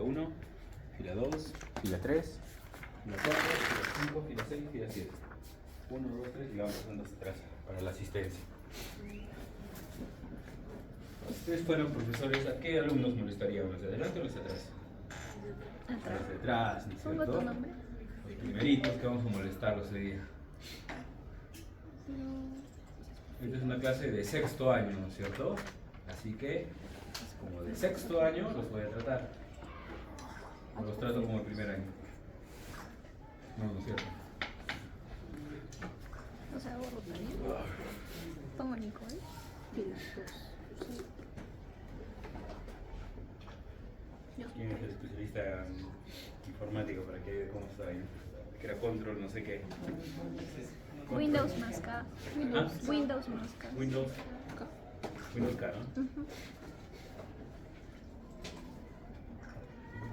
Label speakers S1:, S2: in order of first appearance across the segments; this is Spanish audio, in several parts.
S1: 1, fila 2, fila 3, fila 4, fila 5, fila 6, fila 7. 1, 2, 3 y vamos pasando hacia atrás para la asistencia. Ustedes fueron profesores, ¿a qué alumnos molestarían? ¿Los de adelante o los de atrás?
S2: Atrás.
S1: Los de atrás, ¿no es
S2: ¿Pongo
S1: cierto?
S2: tu nombre?
S1: Los primeritos que vamos a molestarlos hoy día. Esta es una clase de sexto año, ¿no es cierto? Así que, como de sexto año, los voy a tratar. O los trato como el primer año. No, no es cierto.
S2: O sea, hago rotaría. Pongo Nicole. Fila 2. Sí.
S1: ¿Quién es el especialista en informática para que vea cómo está ahí? Que era control, no sé qué.
S2: Windows más K. Windows más K.
S1: Windows.
S2: K.
S1: Windows K, ¿no?
S2: Ujú.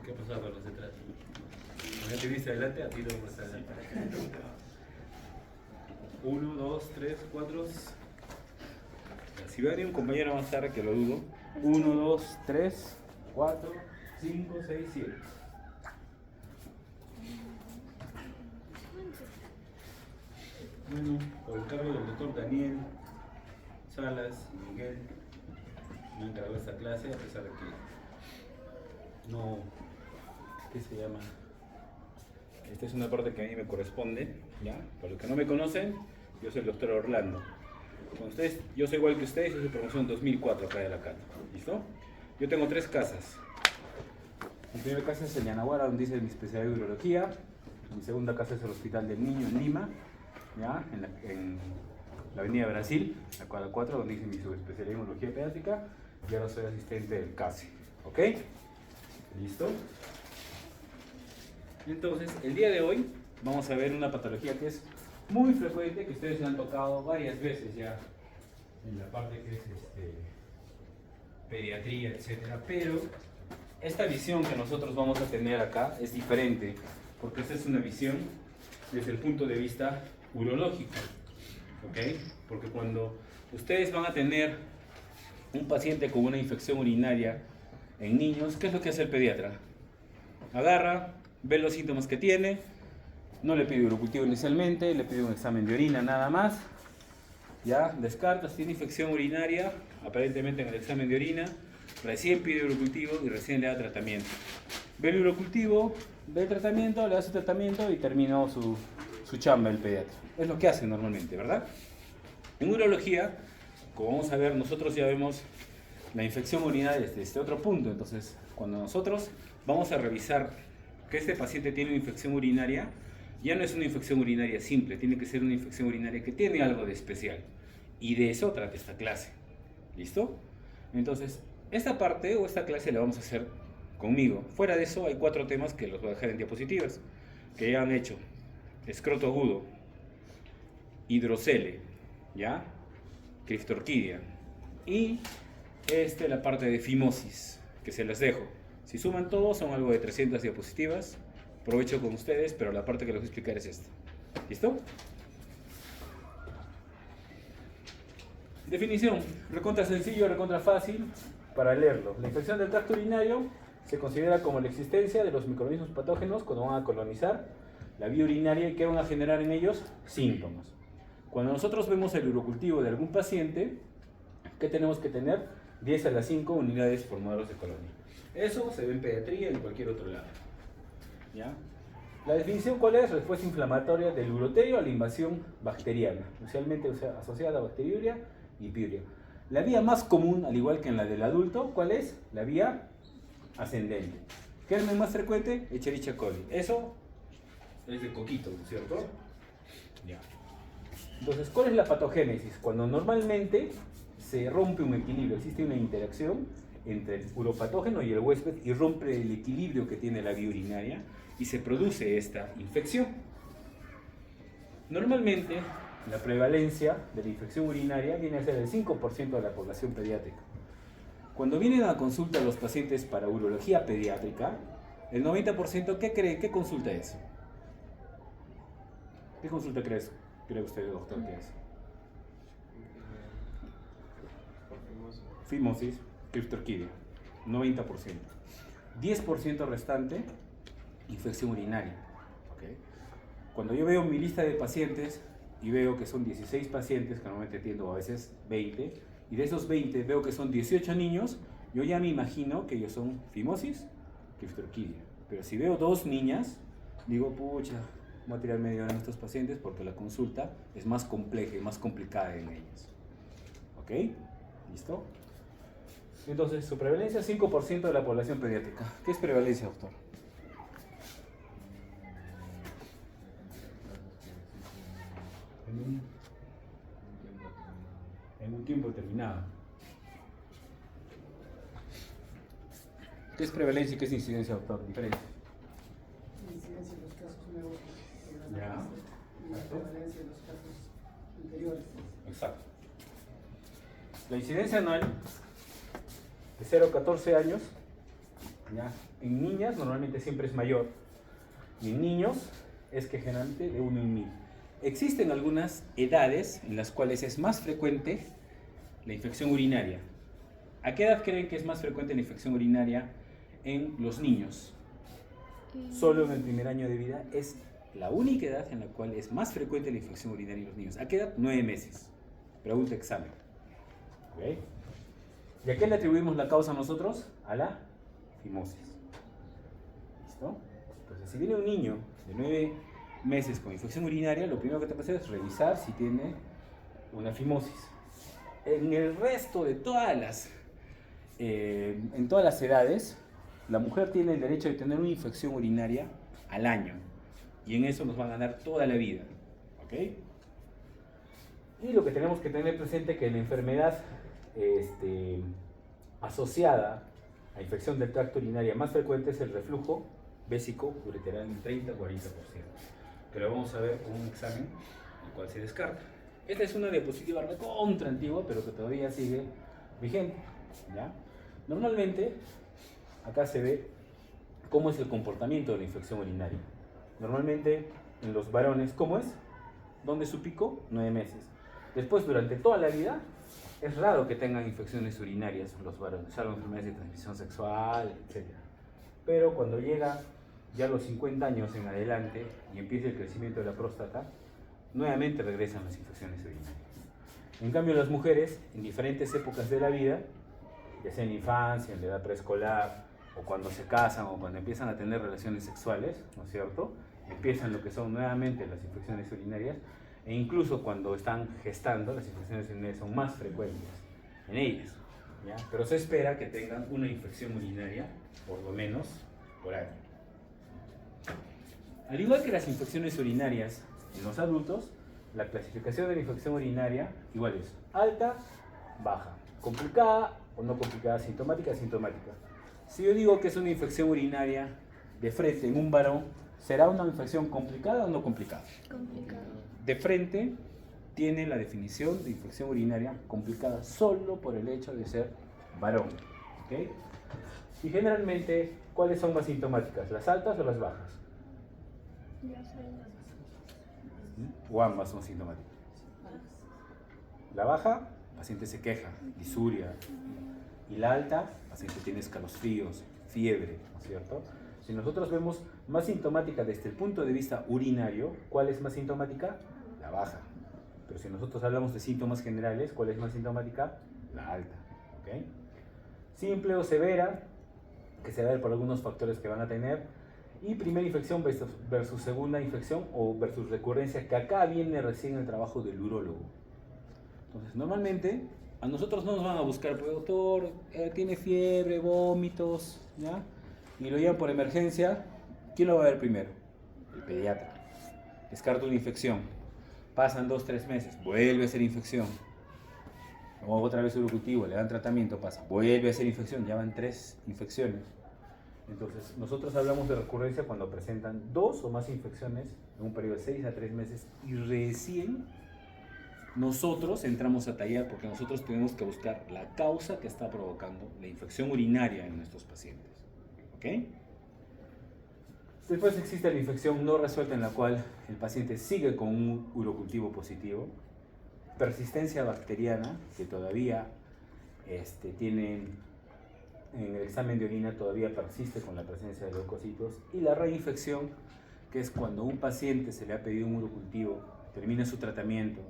S1: ¿Qué ha pasado con los de atrás? ¿Ya te viste adelante? A ti te voy a pasar adelante. 1, 2, 3, 4. Si va a venir un compañero más tarde, que lo dudo. 1, 2, 3, 4, 5, 6, 7. Bueno, por el cargo del doctor Daniel Salas y Miguel me han encargado esta clase, a pesar de que no, ¿qué se llama? Esta es una parte que a mí me corresponde, ¿ya? Para los que no me conocen, yo soy el doctor Orlando. Con ustedes, yo soy igual que ustedes, yo soy promoción 2004 acá de la Cato, ¿listo? Yo tengo 3 casas. Mi primera casa es el Yanaguara, donde hice mi especialidad de urología. Mi segunda casa es el Hospital del Niño en Lima, ¿ya? En la Avenida Brasil, la cuadra 4, donde hice mi subespecialidad en urología pediátrica. Y ahora soy asistente del CASE, ¿ok? ¿Listo? Entonces, el día de hoy vamos a ver una patología que es muy frecuente, que ustedes se han tocado varias veces ya en la parte que es pediatría, etcétera, pero esta visión que nosotros vamos a tener acá es diferente, porque esta es una visión desde el punto de vista urológico, ¿ok? Porque cuando ustedes van a tener un paciente con una infección urinaria en niños, ¿qué es lo que hace el pediatra? Agarra, ve los síntomas que tiene, no le pide urocultivo inicialmente, le pide un examen de orina nada más, ya descarta si tiene infección urinaria, aparentemente en el examen de orina, recién pide urocultivo y recién le da tratamiento. Ve el urocultivo, ve el tratamiento, le da su tratamiento y terminó su chamba el pediatra. Es lo que hace normalmente, ¿verdad? En urología, como vamos a ver, nosotros ya vemos la infección urinaria desde este otro punto. Entonces, cuando nosotros vamos a revisar que este paciente tiene una infección urinaria, ya no es una infección urinaria simple, tiene que ser una infección urinaria que tiene algo de especial. Y de eso trata esta clase. ¿Listo? Entonces, esta parte o esta clase la vamos a hacer conmigo. Fuera de eso, hay 4 temas que los voy a dejar en diapositivas, que ya han hecho. Escroto agudo, hidrocele, ¿ya? Criptorquidia. Y la parte de fimosis, que se las dejo. Si suman todos, son algo de 300 diapositivas. Aprovecho con ustedes, pero la parte que les voy a explicar es esta. ¿Listo? Definición. Recontra sencillo, recontra fácil para leerlo. La infección del tracto urinario se considera como la existencia de los microorganismos patógenos cuando van a colonizar la vía urinaria y que van a generar en ellos síntomas. Cuando nosotros vemos el urocultivo de algún paciente, ¿qué tenemos que tener? 10 a la 5 unidades por modelos de colonia. Eso se ve en pediatría y en cualquier otro lado. ¿Ya? La definición, ¿cuál es? Respuesta inflamatoria del uroterio a la invasión bacteriana, usualmente asociada a bacteriuria y piuria. La vía más común, al igual que en la del adulto, ¿cuál es? La vía ascendente. ¿Qué es más frecuente? Escherichia coli. Eso es de coquito, ¿cierto? Ya. Entonces, ¿cuál es la patogénesis? Cuando normalmente se rompe un equilibrio, existe una interacción entre el uropatógeno y el huésped y rompe el equilibrio que tiene la vía urinaria y se produce esta infección. Normalmente, la prevalencia de la infección urinaria viene a ser el 5% de la población pediátrica. Cuando vienen a consulta los pacientes para urología pediátrica, el 90%, ¿qué cree? ¿Qué consulta es? ¿Qué consulta cree usted, doctor, que es? Fimosis, criptorquidia, 90%. 10% restante, infección urinaria. ¿Okay? Cuando yo veo mi lista de pacientes y veo que son 16 pacientes, que normalmente atiendo a veces 20, y de esos 20 veo que son 18 niños, yo ya me imagino que ellos son fimosis, criptorquidia. Pero si veo 2 niñas, digo, pucha, voy a tirar media hora en estos pacientes porque la consulta es más compleja y más complicada en ellas. ¿Ok? ¿Listo? Entonces, su prevalencia es 5% de la población pediátrica. ¿Qué es prevalencia, doctor? En un tiempo determinado. ¿Qué es prevalencia y qué es incidencia, doctor? Diferencia.
S3: Incidencia en los casos nuevos de la
S1: Ya.
S3: y la prevalencia en los casos anteriores.
S1: Exacto. La incidencia anual de 0 a 14 años, ¿ya? En niñas normalmente siempre es mayor y en niños es que generalmente de 1 en 1000. Existen algunas edades en las cuales es más frecuente la infección urinaria. ¿A qué edad creen que es más frecuente la infección urinaria en los niños? Solo en el primer año de vida es la única edad en la cual es más frecuente la infección urinaria en los niños. ¿A qué edad? 9 meses. Pregunta examen. ¿Okay? ¿Y a qué le atribuimos la causa nosotros? A la fimosis. ¿Listo? Entonces, si viene un niño de 9 meses con infección urinaria, lo primero que te pasa es revisar si tiene una fimosis. En el resto de en todas las edades, la mujer tiene el derecho de tener una infección urinaria al año. Y en eso nos van a ganar toda la vida. ¿Ok? Y lo que tenemos que tener presente es que la enfermedad asociada a infección del tracto urinario más frecuente es el reflujo vésico ureteral en 30-40%. Pero vamos a ver un examen el cual se descarta. Esta es una diapositiva recontra antigua, pero que todavía sigue vigente. ¿Ya? Normalmente, acá se ve cómo es el comportamiento de la infección urinaria. Normalmente, en los varones, ¿cómo es? ¿Dónde es su pico? 9 meses. Después, durante toda la vida, es raro que tengan infecciones urinarias los varones, salvo enfermedades de transmisión sexual, etc. Pero cuando llega ya a los 50 años en adelante y empieza el crecimiento de la próstata, nuevamente regresan las infecciones urinarias. En cambio, las mujeres, en diferentes épocas de la vida, ya sea en la infancia, en la edad preescolar, o cuando se casan, o cuando empiezan a tener relaciones sexuales, ¿no es cierto?, empiezan lo que son nuevamente las infecciones urinarias, e incluso cuando están gestando, las infecciones urinarias son más frecuentes en ellas, ¿ya? Pero se espera que tengan una infección urinaria, por lo menos, por año. Al igual que las infecciones urinarias en los adultos, la clasificación de la infección urinaria igual es alta, baja, complicada o no complicada, sintomática, asintomática. Si yo digo que es una infección urinaria de frente en un varón, ¿será una infección complicada o no complicada?
S2: Complicado.
S1: De frente tiene la definición de infección urinaria complicada solo por el hecho de ser varón. ¿Okay? Y generalmente, ¿cuáles son más sintomáticas? ¿Las altas o las bajas?
S2: Ya sé.
S1: O ambas son sintomáticas. La baja, el paciente se queja, disuria. Y la alta, el paciente tiene escalofríos, fiebre, ¿no es cierto? Si nosotros vemos más sintomática desde el punto de vista urinario, ¿cuál es más sintomática? La baja. Pero si nosotros hablamos de síntomas generales, ¿cuál es más sintomática? La alta. ¿Okay? Simple o severa, que se va a ver por algunos factores que van a tener. Y primera infección versus segunda infección o versus recurrencia, que acá viene recién el trabajo del urólogo. Entonces, normalmente, a nosotros no nos van a buscar, pues, doctor, tiene fiebre, vómitos, ¿ya? Y lo llevan por emergencia. ¿Quién lo va a ver primero? El pediatra. Descarta una infección. Pasan 2-3 meses, vuelve a ser infección. O otra vez urocultivo, le dan tratamiento, pasa, vuelve a ser infección, ya van 3 infecciones. Entonces, nosotros hablamos de recurrencia cuando presentan 2 o más infecciones en un periodo de 6 a 3 meses y recién nosotros entramos a tallar porque nosotros tenemos que buscar la causa que está provocando la infección urinaria en nuestros pacientes. ¿Ok? Después existe la infección no resuelta en la cual el paciente sigue con un urocultivo positivo, persistencia bacteriana que todavía tienen en el examen de orina todavía persiste con la presencia de leucocitos, y la reinfección, que es cuando a un paciente se le ha pedido un urocultivo, termina su tratamiento,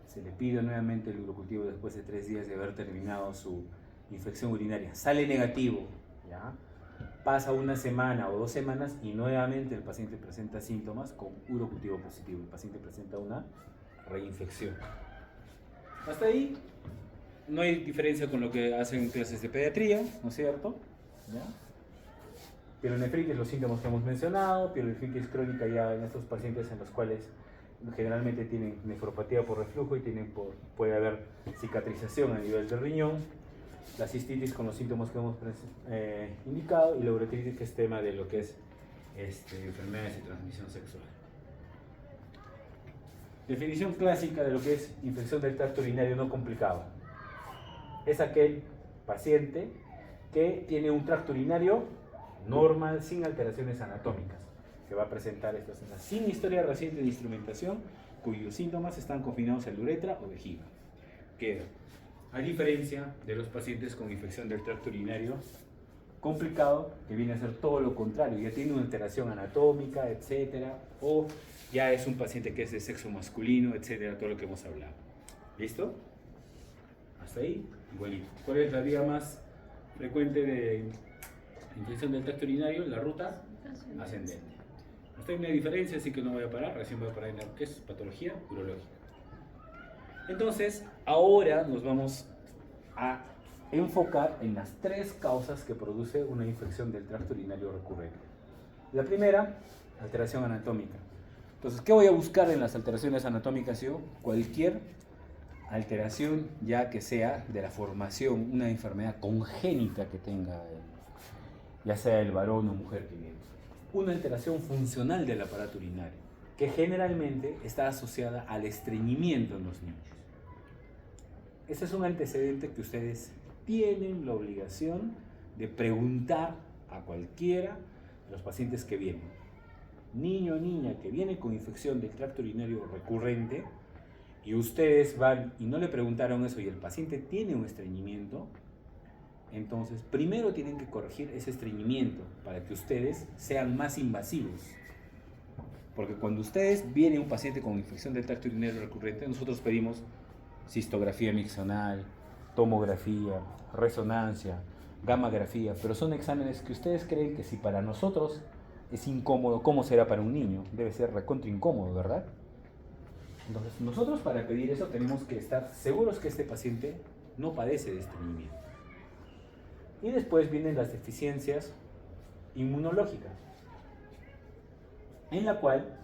S1: se le pide nuevamente el urocultivo después de 3 días de haber terminado su infección urinaria, sale negativo, ¿ya? Pasa una semana o 2 semanas y nuevamente el paciente presenta síntomas con urocultivo positivo, el paciente presenta una reinfección. Hasta ahí no hay diferencia con lo que hacen en clases de pediatría, ¿no es cierto? ¿Ya? Pielonefritis, los síntomas que hemos mencionado, pielonefritis crónica ya en estos pacientes en los cuales generalmente tienen nefropatía por reflujo y puede haber cicatrización a nivel del riñón, la cistitis con los síntomas que hemos indicado, y la uretritis, que es tema de lo que es enfermedades de transmisión sexual. Definición clásica de lo que es infección del tracto urinario no complicado. Es aquel paciente que tiene un tracto urinario normal, sin alteraciones anatómicas, que va a presentar estas cosas, sin historia reciente de instrumentación, cuyos síntomas están confinados a la uretra o vejiga. Queda. A diferencia de los pacientes con infección del tracto urinario complicado, que viene a ser todo lo contrario, ya tiene una alteración anatómica, etcétera, o ya es un paciente que es de sexo masculino, etcétera, todo lo que hemos hablado. ¿Listo? Hasta ahí, igualito. ¿Cuál es la vía más frecuente de infección del tracto urinario? La ruta ascendente. Hasta ahí no hay diferencia, así que no voy a parar, recién voy a parar en lo que es patología urológica. Entonces, ahora nos vamos a enfocar en las 3 causas que produce una infección del tracto urinario recurrente. La primera, alteración anatómica. Entonces, ¿qué voy a buscar en las alteraciones anatómicas yo? Cualquier alteración ya que sea de la formación, una enfermedad congénita que tenga, ya sea el varón o mujer que viene. Una alteración funcional del aparato urinario, que generalmente está asociada al estreñimiento en los niños. Ese es un antecedente que ustedes tienen la obligación de preguntar a cualquiera de los pacientes que vienen. Niño o niña que viene con infección del tracto urinario recurrente y ustedes van y no le preguntaron eso y el paciente tiene un estreñimiento, entonces primero tienen que corregir ese estreñimiento para que ustedes sean más invasivos. Porque cuando ustedes vienen un paciente con infección del tracto urinario recurrente, nosotros pedimos cistografía miccional, tomografía, resonancia, gammagrafía, pero son exámenes que ustedes creen que si para nosotros es incómodo, ¿cómo será para un niño? Debe ser recontra incómodo, ¿verdad? Entonces, nosotros para pedir eso tenemos que estar seguros que este paciente no padece de estreñimiento. Y después vienen las deficiencias inmunológicas, en la cual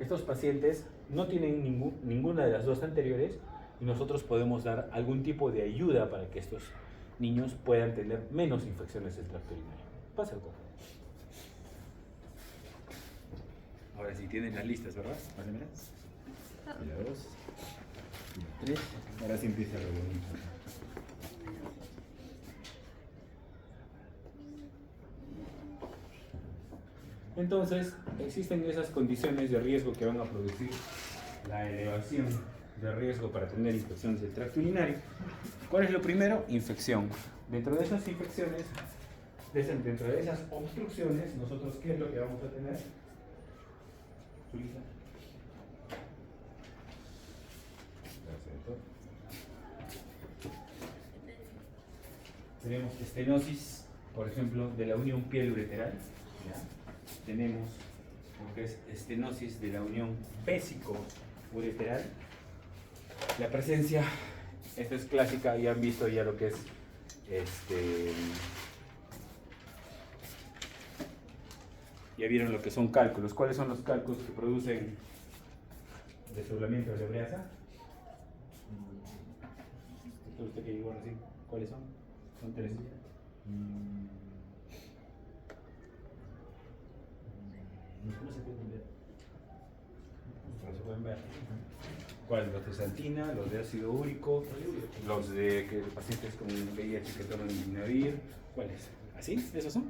S1: estos pacientes no tienen ninguna de las 2 anteriores, y nosotros podemos dar algún tipo de ayuda para que estos niños puedan tener menos infecciones del tracto urinario. Pasa el cojo. Ahora sí tienen las listas, ¿verdad? Pásenmelas. Y la 2, y la 3. Ahora sí empieza lo bonito. Entonces, existen esas condiciones de riesgo que van a producir la elevación de riesgo para tener infecciones del tracto urinario. ¿Cuál es lo primero? Infección. Dentro de esas infecciones, dentro de esas obstrucciones, nosotros, ¿qué es lo que vamos a tener? Tenemos estenosis, por ejemplo, de la unión piel-ureteral. Tenemos lo que es estenosis de la unión pésico-ureteral. La presencia, esta es clásica, ya han visto ya lo que es ya vieron lo que son cálculos. ¿Cuáles son los cálculos que producen desdoblamiento de la ureasa? ¿Usted que llegó así? ¿Cuáles son? Son 3. ¿Cómo se pueden ver? ¿Cómo se pueden ver? ¿Cuáles? Los de santina, los de ácido úrico, los de que pacientes con VIH que toman Inavir. ¿Cuáles? ¿Así? ¿Esos son?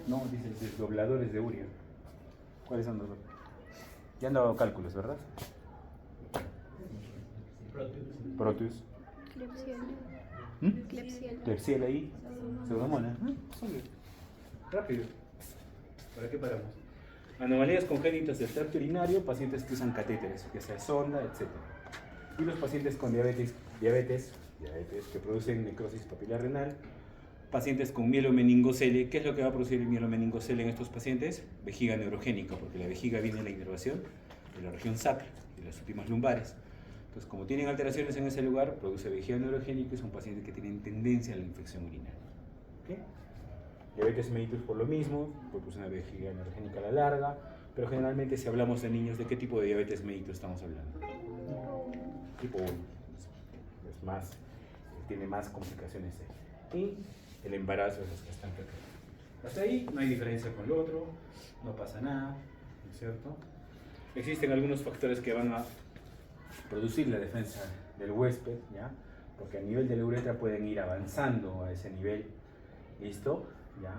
S1: No, dice desdobladores de urea. ¿Cuáles son los dos? Ya han dado cálculos, ¿verdad? Proteus.
S2: Klebsiella.
S1: Klebsiella ahí, pseudomonas. Rápido. ¿Para qué paramos? Anomalías congénitas del tracto urinario, pacientes que usan catéteres, ya sea sonda, etc. Y los pacientes con diabetes que producen necrosis papilar renal, pacientes con mielomeningocele. ¿Qué es lo que va a producir el mielomeningocele en estos pacientes? Vejiga neurogénica, porque la vejiga viene de la inervación de la región sacra, de las últimas lumbares. Entonces, como tienen alteraciones en ese lugar, produce vejiga neurogénica y son pacientes que tienen tendencia a la infección urinaria. ¿Okay? Diabetes mellitus por lo mismo, produce una vejiga neurogénica a la larga, pero generalmente si hablamos de niños, ¿de qué tipo de diabetes mellitus estamos hablando? Tipo 1, es más, tiene más complicaciones. Y el embarazo es los que están pequeños. Hasta ahí no hay diferencia con lo otro, no pasa nada, ¿no es cierto? Existen algunos factores que van a producir la defensa del huésped, ¿ya? Porque a nivel de la uretra pueden ir avanzando a ese nivel, ¿listo? ¿Ya?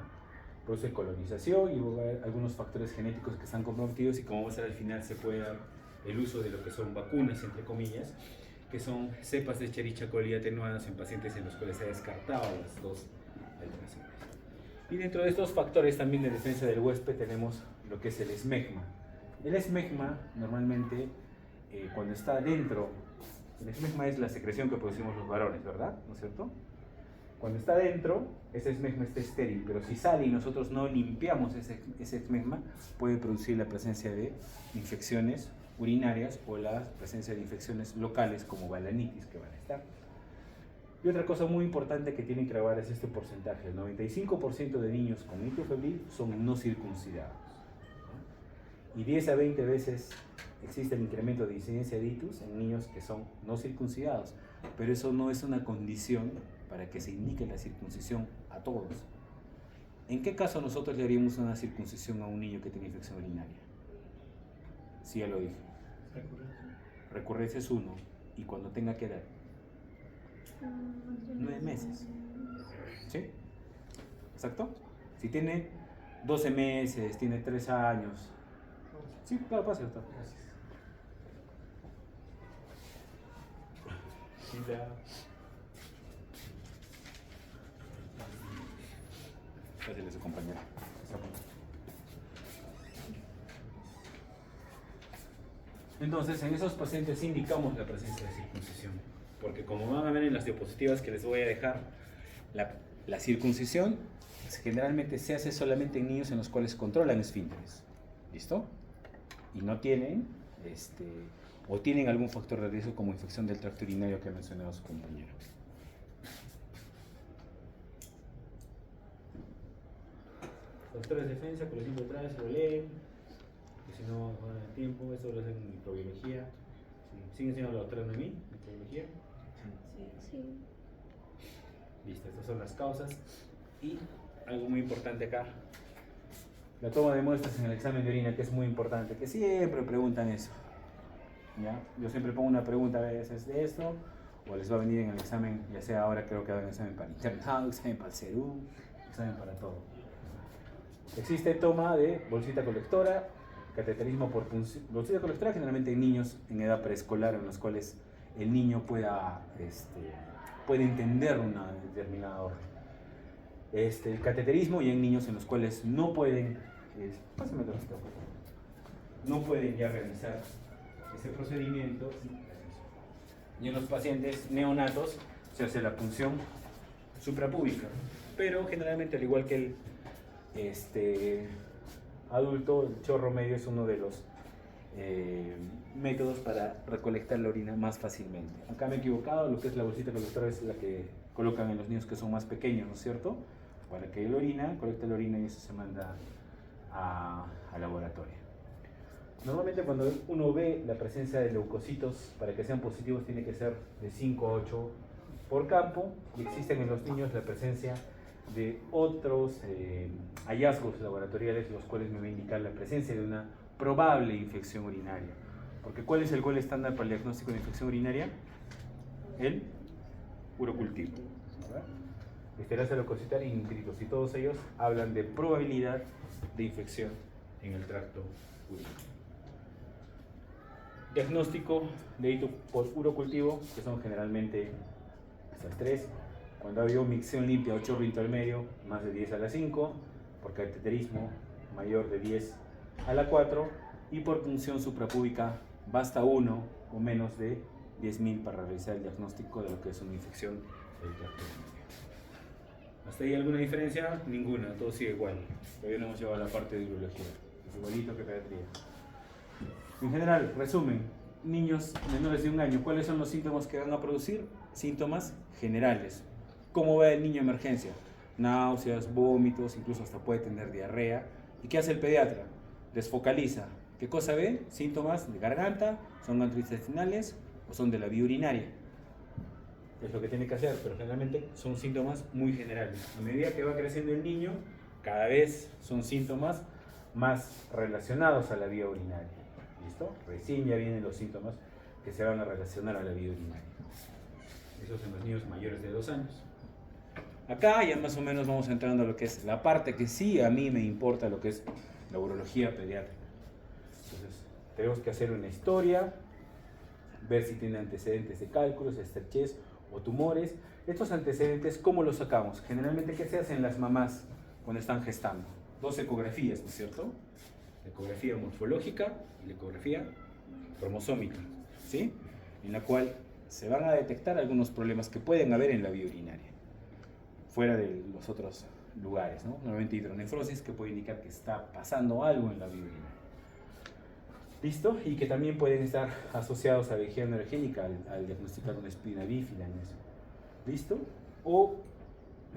S1: Produce colonización y algunos factores genéticos que están comprometidos, y como vamos a ver al final se puede dar el uso de lo que son vacunas, entre comillas, que son cepas de Escherichia coli atenuadas en pacientes en los cuales se ha descartado las dos alteraciones. Y dentro de estos factores también de defensa del huésped tenemos lo que es el esmegma. El esmegma normalmente cuando está dentro, el esmegma es la secreción que producimos los varones, ¿verdad? ¿No es cierto? Cuando está dentro, ese esmegma está estéril, pero si sale y nosotros no limpiamos ese esmegma, puede producir la presencia de infecciones urinarias o la presencia de infecciones locales como balanitis que van a estar. Y otra cosa muy importante que tienen que grabar es este porcentaje. El 95% de niños con ictus febril son no circuncidados, ¿no? Y 10 a 20 veces existe el incremento de incidencia de ictus en niños que son no circuncidados, pero eso no es una condición para que se indique la circuncisión a todos. ¿En qué caso nosotros le haríamos una circuncisión a un niño que tiene infección urinaria? Sí, ya lo dije. Recurrencia es 1, y cuando tenga que edad 9 meses. ¿Sí? ¿Exacto? Si tiene 12 meses, tiene 3 años. Sí, claro, pasa, doctor. Gracias. Gracias a su compañera. Entonces, en esos pacientes indicamos la presencia de circuncisión, porque como van a ver en las diapositivas que les voy a dejar, la circuncisión generalmente se hace solamente en niños en los cuales controlan esfínteres. ¿Listo? Y no tienen, o tienen algún factor de riesgo como infección del tracto urinario que ha mencionado su compañero. Factores de defensa, por ejemplo, atrás lo leen, que si no juegan el tiempo, eso lo hacen en microbiología. ¿Siguen enseñando la doctora Noemí, microbiología?
S2: Sí.
S1: Listo, estas son las causas. Y algo muy importante acá, la toma de muestras en el examen de orina, que es muy importante, que siempre preguntan eso. ¿Ya? Yo siempre pongo una pregunta a veces de esto, o les va a venir en el examen, ya sea ahora creo que hagan examen para internado, examen para el CERU, examen para todo. Existe toma de bolsita colectora, cateterismo por punción. Bolsita colectora generalmente en niños en edad preescolar, en los cuales el niño puede entender una determinada orden. El cateterismo, y en niños en los cuales no pueden, no pueden ya realizar ese procedimiento, y en los pacientes neonatos se hace la punción suprapúbica, pero generalmente al igual que el adulto, el chorro medio es uno de los métodos para recolectar la orina más fácilmente. Acá me he equivocado, lo que es la bolsita colectora es la que colocan en los niños que son más pequeños, ¿no es cierto? Para que la orina, colecte la orina y eso se manda al laboratorio. Normalmente cuando uno ve la presencia de leucocitos, para que sean positivos tiene que ser de 5 a 8 por campo, y existen en los niños la presencia de otros hallazgos laboratoriales, los cuales me va a indicar la presencia de una probable infección urinaria. Porque ¿cuál es el gol estándar para el diagnóstico de infección urinaria? El urocultivo. Esterasa leucocitaria y nitritos, y todos ellos hablan de probabilidad de infección en el tracto urinario. Diagnóstico de ictus por urocultivo, que son generalmente estas 3, Cuando ha habido micción limpia o chorro intermedio, más de 10 a la 5, por cateterismo mayor de 10 a la 4, y por punción suprapúbica basta 1 o menos de 10.000 para realizar el diagnóstico de lo que es una infección del tracto urinario. ¿Hasta ahí alguna diferencia? Ninguna, todo sigue igual. Todavía no hemos llegado a la parte de urología. Es igualito que pediatría. En general, resumen, niños menores de 1 año, ¿cuáles son los síntomas que van a producir? Síntomas generales. ¿Cómo va el niño en emergencia? Náuseas, vómitos, incluso hasta puede tener diarrea. ¿Y qué hace el pediatra? Desfocaliza. ¿Qué cosa ve? Síntomas de garganta, son gastrointestinales o son de la vía urinaria. Es lo que tiene que hacer, pero generalmente son síntomas muy generales. A medida que va creciendo el niño, cada vez son síntomas más relacionados a la vía urinaria. ¿Listo? Recién ya vienen los síntomas que se van a relacionar a la vía urinaria. Esos en los niños mayores de 2 años. Acá ya más o menos vamos entrando a lo que es la parte que sí a mí me importa, lo que es la urología pediátrica. Entonces, tenemos que hacer una historia, ver si tiene antecedentes de cálculos, estrechez o tumores. Estos antecedentes, ¿cómo los sacamos? Generalmente, ¿qué se hace en las mamás cuando están gestando? 2 ecografías, ¿no es cierto? La ecografía morfológica y la ecografía cromosómica, ¿sí? En la cual se van a detectar algunos problemas que pueden haber en la vía urinaria, fuera de los otros lugares, ¿no? Normalmente hidronefrosis, que puede indicar que está pasando algo en la vía urinaria. ¿Listo? Y que también pueden estar asociados a vejiga neurogénica al diagnosticar una espina bífida en eso. ¿Listo? O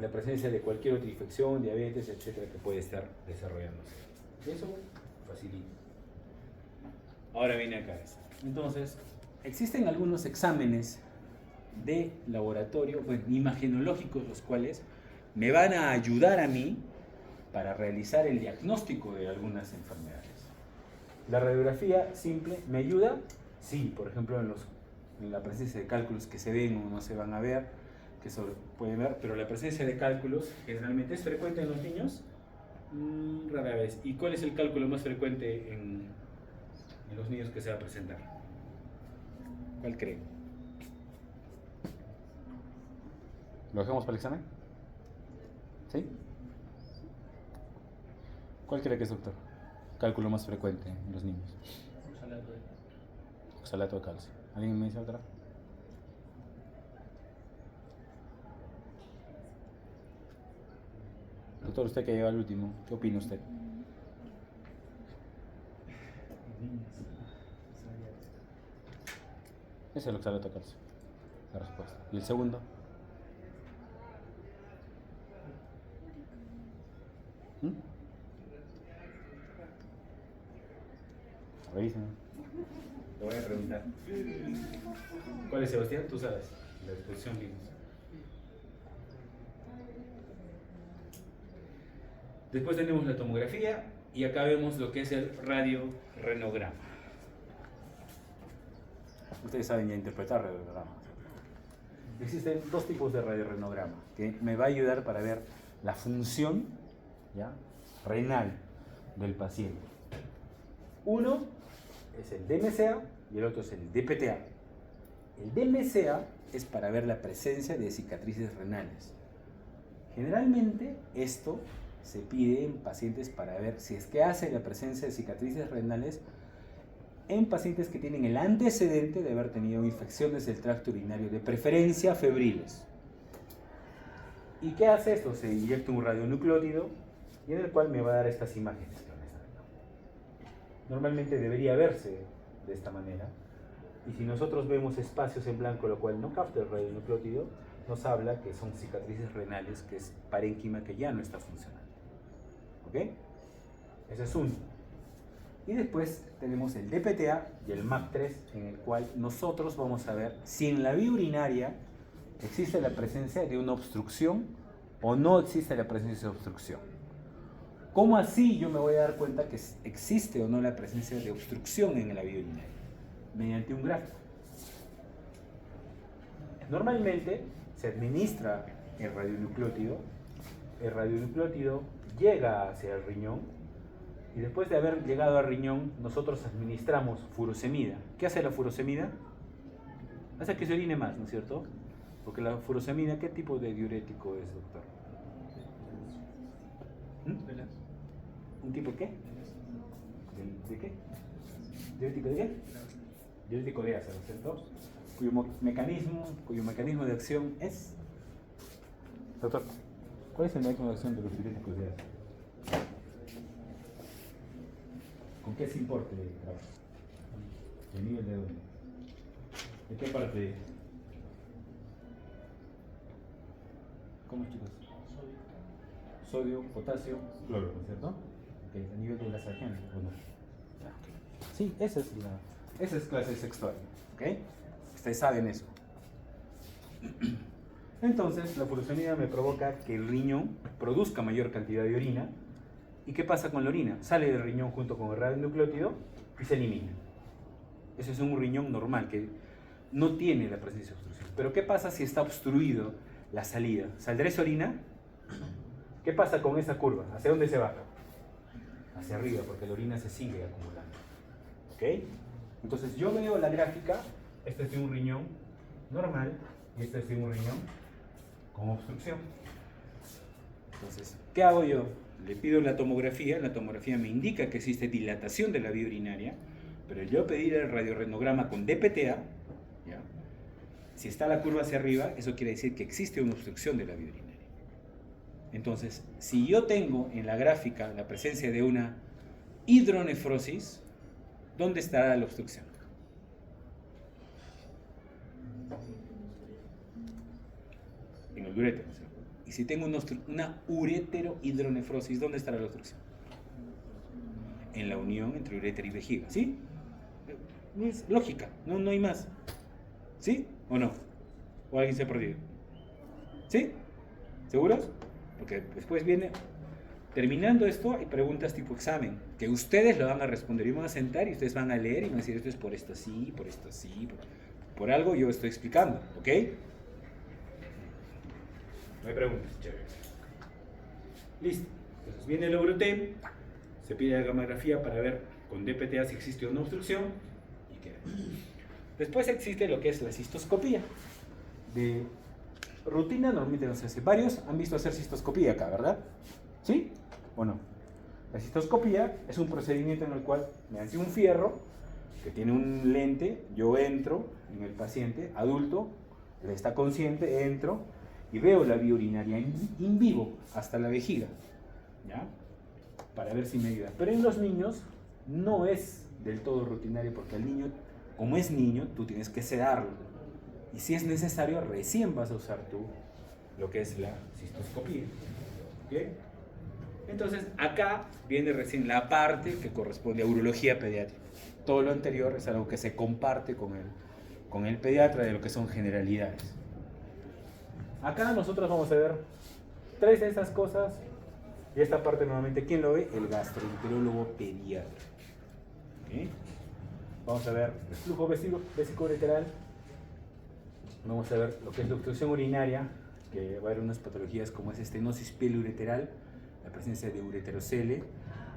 S1: la presencia de cualquier otra infección, diabetes, etcétera, que puede estar desarrollándose. Eso facilita. Ahora viene acá esto. Entonces, existen algunos exámenes de laboratorio, bueno, imagenológicos, los cuales me van a ayudar a mí para realizar el diagnóstico de algunas enfermedades. La radiografía simple me ayuda, sí, por ejemplo en la presencia de cálculos que se ven o no se van a ver, que se pueden ver, pero la presencia de cálculos generalmente es frecuente en los niños, rara vez. ¿Y cuál es el cálculo más frecuente en los niños que se va a presentar? ¿Cuál creen? ¿Lo dejamos para el examen? ¿Sí? ¿Cuál cree que es, doctor? Cálculo más frecuente en los niños. Oxalato de calcio. ¿Alguien me dice otra? Doctor, usted que llega al último, ¿qué opina usted? Es el oxalato de calcio. La respuesta. ¿Y el segundo? Revisen. Lo voy a preguntar. ¿Cuál es, Sebastián? Tú sabes. La exposición vimos. Después tenemos la tomografía y acá vemos lo que es el radiorenograma. Ustedes saben ya interpretar radiograma. Existen 2 tipos de radiorenograma que me va a ayudar para ver la función, ¿ya?, renal del paciente. Uno es el DMCA y el otro es el DPTA. El DMCA es para ver la presencia de cicatrices renales. Generalmente esto se pide en pacientes para ver si es que hace la presencia de cicatrices renales en pacientes que tienen el antecedente de haber tenido infecciones del tracto urinario, de preferencia febriles. ¿Y qué hace esto? Se inyecta un radionucleótido y en el cual me va a dar estas imágenes. Normalmente debería verse de esta manera, y si nosotros vemos espacios en blanco, lo cual no capta el radionucleótido, nos habla que son cicatrices renales, que es parénquima que ya no está funcionando. ¿Ok? Ese es uno. Y después tenemos el DPTA y el MAP3, en el cual nosotros vamos a ver si en la vía urinaria existe la presencia de una obstrucción o no existe la presencia de obstrucción. ¿Cómo así yo me voy a dar cuenta que existe o no la presencia de obstrucción en la vía urinaria? Mediante un gráfico. Normalmente se administra el radionucleótido llega hacia el riñón, y después de haber llegado al riñón, nosotros administramos furosemida. ¿Qué hace la furosemida? Hace que se orine más, ¿no es cierto? Porque la furosemida, ¿qué tipo de diurético es, doctor? ¿Un tipo qué? ¿De qué? ¿Diurético de qué? Diurético de ácido, ¿cierto? Cuyo mecanismo de acción es... Doctor, ¿cuál es el mecanismo de acción de los diuréticos de ácido? ¿Con qué se importe trabajo? ¿El nivel de dónde? ¿De qué parte? ¿Cómo, chicos? Sodio, potasio, cloro, ¿no es cierto? Okay, a nivel de las agencias, ¿o no? Sí, esa es clase de sexto año, ¿ok? Ustedes saben eso. Entonces, la furosemida me provoca que el riñón produzca mayor cantidad de orina. ¿Y qué pasa con la orina? Sale del riñón junto con el radionucleótido y se elimina. Ese es un riñón normal que no tiene la presencia de obstrucción. Pero ¿qué pasa si está obstruido la salida? ¿Saldrá esa orina? ¿Qué pasa con esa curva? ¿Hacia dónde se baja? Hacia arriba, porque la orina se sigue acumulando. ¿Ok? Entonces yo veo la gráfica, este es de un riñón normal y este es de un riñón con obstrucción. Entonces, ¿qué hago yo? Le pido la tomografía me indica que existe dilatación de la vía urinaria, pero yo pedir el radiorenograma con DPTA, ¿ya? Si está la curva hacia arriba, eso quiere decir que existe una obstrucción de la vía urinaria. Entonces, si yo tengo en la gráfica la presencia de una hidronefrosis, ¿dónde estará la obstrucción? En el urétero, ¿sí? Y si tengo una ureterohidronefrosis, ¿dónde estará la obstrucción? En la unión entre urétero y vejiga, ¿sí? Es lógica, no hay más. ¿Sí o no? ¿O alguien se ha perdido? ¿Sí? ¿Seguros? Porque después viene, terminando esto, hay preguntas tipo examen, que ustedes lo van a responder y van a sentar y ustedes van a leer y van a decir esto es por esto sí, por algo yo estoy explicando, ¿ok? No hay preguntas, chévere. Listo. Entonces viene el Eurotem, se pide la gamografía para ver con DPTA si existe una obstrucción y queda. Después existe lo que es la cistoscopía. De rutina normalmente no se hace. Varios han visto hacer cistoscopía acá, ¿verdad? ¿Sí o no? La cistoscopía es un procedimiento en el cual mediante un fierro que tiene un lente, yo entro en el paciente adulto, él está consciente, entro y veo la vía urinaria in vivo hasta la vejiga, ¿ya? Para ver si me ayuda. Pero en los niños no es del todo rutinario porque al niño, como es niño, tú tienes que sedarlo. Y si es necesario, recién vas a usar tú lo que es la cistoscopía. ¿Ok? Entonces, acá viene recién la parte que corresponde a urología pediátrica. Todo lo anterior es algo que se comparte con el pediatra de lo que son generalidades. Acá nosotros vamos a ver 3 de esas cosas. Y esta parte nuevamente, ¿quién lo ve? El gastroenterólogo pediatra. ¿Okay? Vamos a ver el flujo vesicoureteral. Vamos a ver lo que es la obstrucción urinaria, que va a haber unas patologías como es estenosis pieloureteral, la presencia de ureterocele.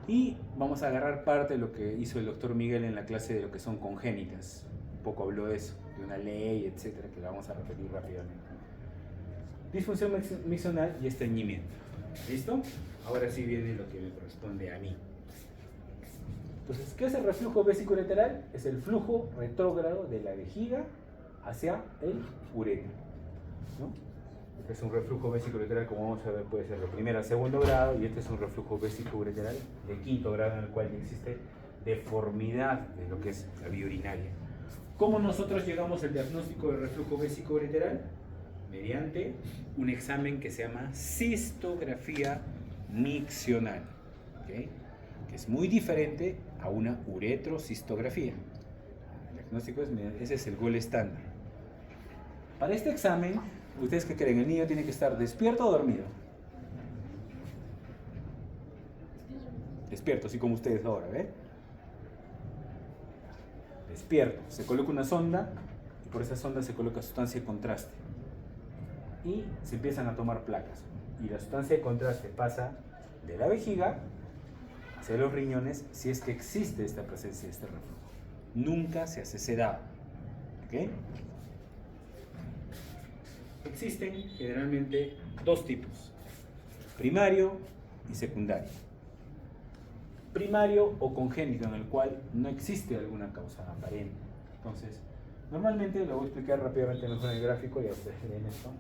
S1: Y vamos a agarrar parte de lo que hizo el doctor Miguel en la clase de lo que son congénitas. Un poco habló de eso, de una ley, etcétera, que la vamos a repetir rápidamente. Disfunción mixonal y estreñimiento. ¿Listo? Ahora sí viene lo que me corresponde a mí. Entonces, ¿qué es el reflujo vesicoureteral? Es el flujo retrógrado de la vejiga hacia el urétero, ¿no? Este es un reflujo vesicoureteral, como vamos a ver, puede ser de primer a segundo grado, y este es un reflujo vesicoureteral de quinto grado, en el cual existe deformidad de lo que es la vía urinaria. ¿Cómo nosotros llegamos al diagnóstico de reflujo vesicoureteral? Mediante un examen que se llama cistografía miccional, ¿okay? Que es muy diferente a una uretrocistografía. El diagnóstico ese es el gol estándar. Para este examen, ¿ustedes qué creen? ¿El niño tiene que estar despierto o dormido? Despierto, así como ustedes ahora, ¿ven? Despierto. Se coloca una sonda y por esa sonda se coloca sustancia de contraste. Y se empiezan a tomar placas. Y la sustancia de contraste pasa de la vejiga hacia los riñones si es que existe esta presencia de este reflujo. Nunca se hace sedado. ¿Ok? Existen generalmente dos tipos, primario y secundario. Primario o congénito, en el cual no existe alguna causa aparente. Entonces, normalmente, lo voy a explicar rápidamente mejor en el gráfico, ya ustedes ven esto.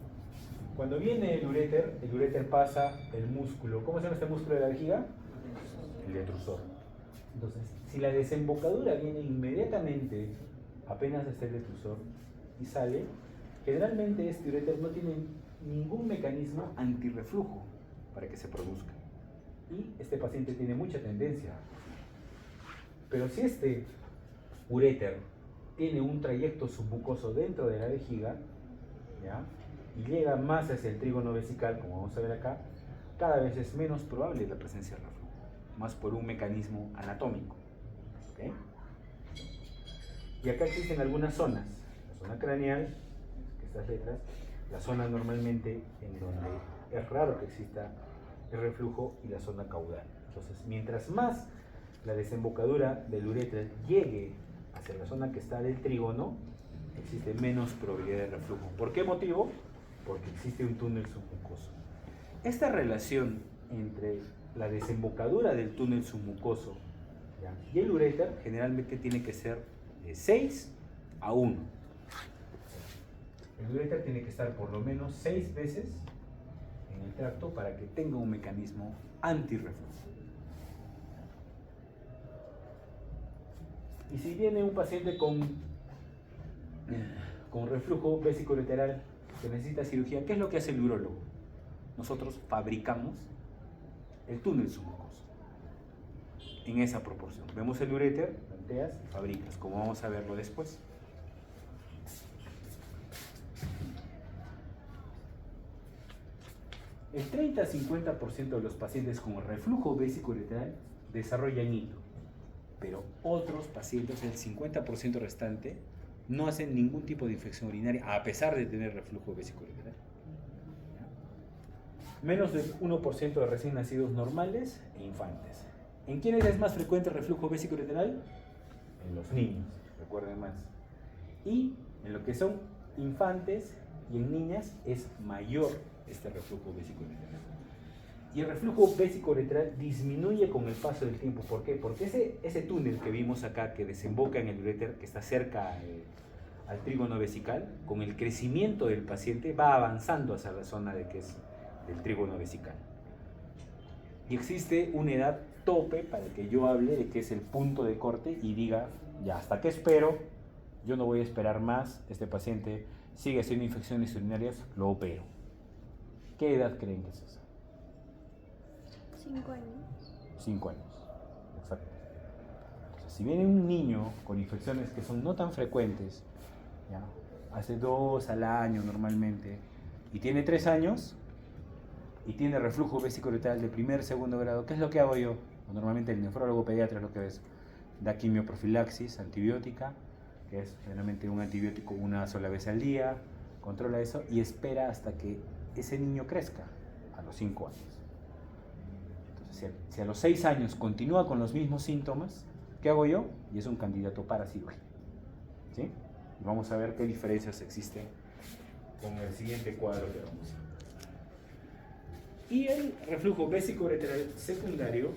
S1: Cuando viene el uréter pasa el músculo. ¿Cómo se llama este músculo de la vejiga? El detrusor. Entonces, si la desembocadura viene inmediatamente, apenas está el detrusor y sale, generalmente este uréter no tiene ningún mecanismo antirreflujo para que se produzca. Y este paciente tiene mucha tendencia. Pero si este uréter tiene un trayecto submucoso dentro de la vejiga, ¿ya?, y llega más hacia el trígono vesical, como vamos a ver acá, cada vez es menos probable la presencia de reflujo, más por un mecanismo anatómico. ¿Okay? Y acá existen algunas zonas, la zona craneal, estas letras, la zona normalmente en donde es raro que exista el reflujo, y la zona caudal. Entonces, mientras más la desembocadura del uréter llegue hacia la zona que está del trígono, existe menos probabilidad de reflujo. ¿Por qué motivo? Porque existe un túnel submucoso. Esta relación entre la desembocadura del túnel submucoso, ¿ya?, y el uréter generalmente tiene que ser de 6 a 1. El uréter tiene que estar por lo menos 6 veces en el tracto para que tenga un mecanismo antirreflujo. Y si viene un paciente con reflujo vesicoureteral que necesita cirugía, ¿qué es lo que hace el urólogo? Nosotros fabricamos el túnel submucoso en esa proporción. Vemos el uréter, planteas y fabricas, como vamos a verlo después. El 30 a 50% de los pacientes con reflujo vesicoureteral desarrollan hito, pero otros pacientes, el 50% restante, no hacen ningún tipo de infección urinaria a pesar de tener reflujo vesicoureteral. Menos del 1% de recién nacidos normales e infantes. ¿En quiénes es más frecuente el reflujo vesicoureteral? En los niños, recuerden más. Y en lo que son infantes y en niñas es mayor este reflujo vesicoureteral. Y el reflujo vesicoureteral disminuye con el paso del tiempo. ¿Por qué? Porque ese túnel que vimos acá, que desemboca en el uréter, que está cerca al trígono vesical, con el crecimiento del paciente va avanzando hacia la zona de que es del trígono vesical. Y existe una edad tope para que yo hable de que es el punto de corte y diga, ya, ¿hasta qué espero? Yo no voy a esperar más, este paciente sigue haciendo infecciones urinarias, lo opero. ¿Qué edad creen que es esa?
S2: 5 años.
S1: 5 años, exacto. Entonces, si viene un niño con infecciones que son no tan frecuentes, ¿ya?, hace 2 al año normalmente, y tiene 3 años, y tiene reflujo vesicoureteral de primer, segundo grado, ¿qué es lo que hago yo? Normalmente el nefrólogo pediatra es lo que es, da quimioprofilaxis antibiótica, que es generalmente un antibiótico una sola vez al día, controla eso y espera hasta que ese niño crezca a los 5 años. Entonces, si a los 6 años continúa con los mismos síntomas, ¿qué hago yo? Y es un candidato para cirugía. ¿Sí? Y vamos a ver qué diferencias existen con el siguiente cuadro que vamos a ver. Y el reflujo vesicoureteral secundario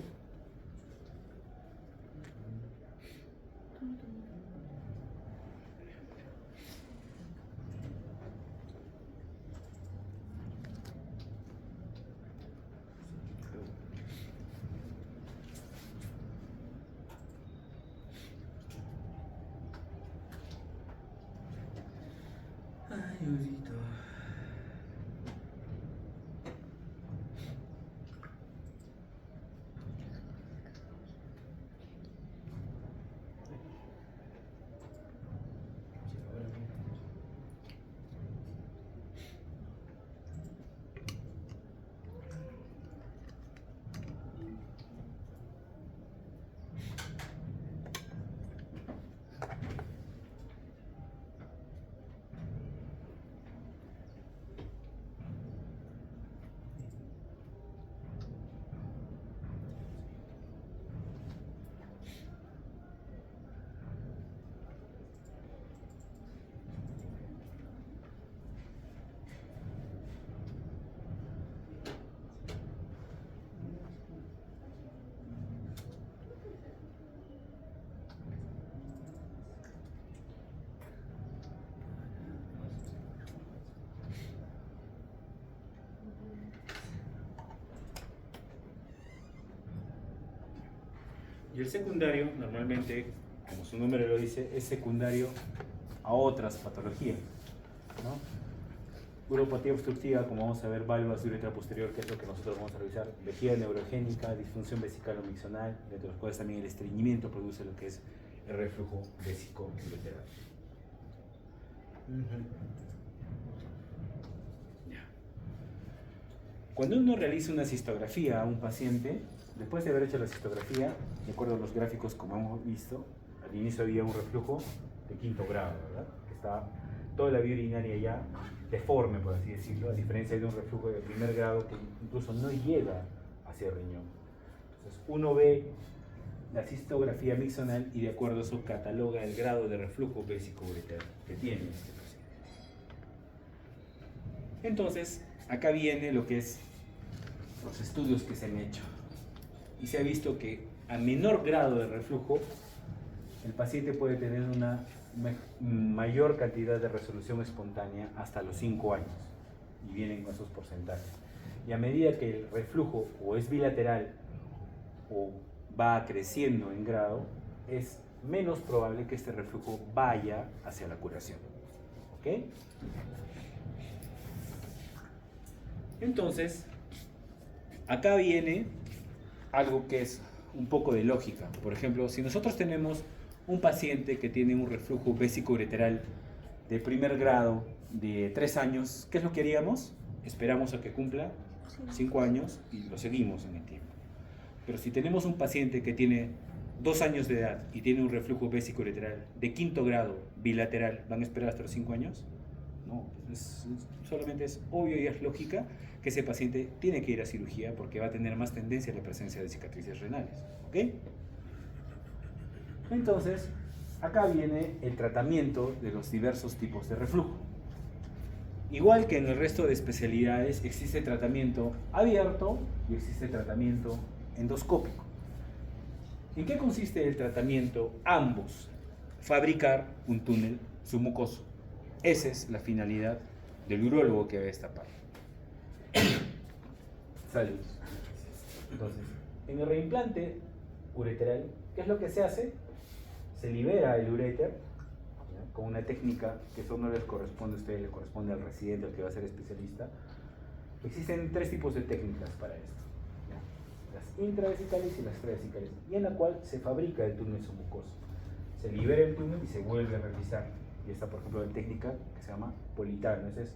S1: Y el secundario, normalmente, como su nombre lo dice, es secundario a otras patologías, ¿no? Uropatía obstructiva, como vamos a ver, válvulas de uretra posterior, que es lo que nosotros vamos a revisar, vejiga neurogénica, disfunción vesical o mixonal, entre los cuales también el estreñimiento produce lo que es el reflujo vésico-uretral. Cuando uno realiza una cistografía a un paciente, después de haber hecho la cistografía, de acuerdo a los gráficos como hemos visto, al inicio había un reflujo de 5º grado, ¿verdad? Que está toda la vía urinaria ya deforme, por así decirlo, a diferencia de un reflujo de 1er grado que incluso no llega hacia el riñón. Entonces uno ve la cistografía mixonal y de acuerdo a eso cataloga el grado de reflujo vésico-uretral que tiene este paciente. Entonces, acá viene lo que es los estudios que se han hecho. Y se ha visto que a menor grado de reflujo, el paciente puede tener una mayor cantidad de resolución espontánea hasta los 5 años. Y vienen esos porcentajes. Y a medida que el reflujo o es bilateral o va creciendo en grado, es menos probable que este reflujo vaya hacia la curación. ¿Ok? Entonces, acá viene algo que es un poco de lógica. Por ejemplo, si nosotros tenemos un paciente que tiene un reflujo vésico-ureteral de 1er grado de 3 años, ¿qué es lo que haríamos? Esperamos a que cumpla 5 años y lo seguimos en el tiempo. Pero si tenemos un paciente que tiene 2 años de edad y tiene un reflujo vésico-ureteral de 5º grado bilateral, ¿van a esperar hasta los 5 años? No, solamente es obvio y es lógica que ese paciente tiene que ir a cirugía porque va a tener más tendencia a la presencia de cicatrices renales. ¿Ok? Entonces, acá viene el tratamiento de los diversos tipos de reflujo. Igual que en el resto de especialidades, existe tratamiento abierto y existe tratamiento endoscópico. ¿En qué consiste el tratamiento? Ambos. Fabricar un túnel submucoso. Esa es la finalidad del urólogo que ve esta parte. Salud. Entonces, en el reimplante ureteral, ¿qué es lo que se hace? Se libera el uréter, ¿ya? Con una técnica que eso no les corresponde a ustedes, le corresponde al residente, al que va a ser especialista. Existen 3 tipos de técnicas para esto, ¿ya? Las intravesicales y las extravesicales, y en la cual se fabrica el túnel submucoso. Se libera el túnel y se vuelve a realizar. Y esta, por ejemplo, la técnica que se llama Politano. Esa es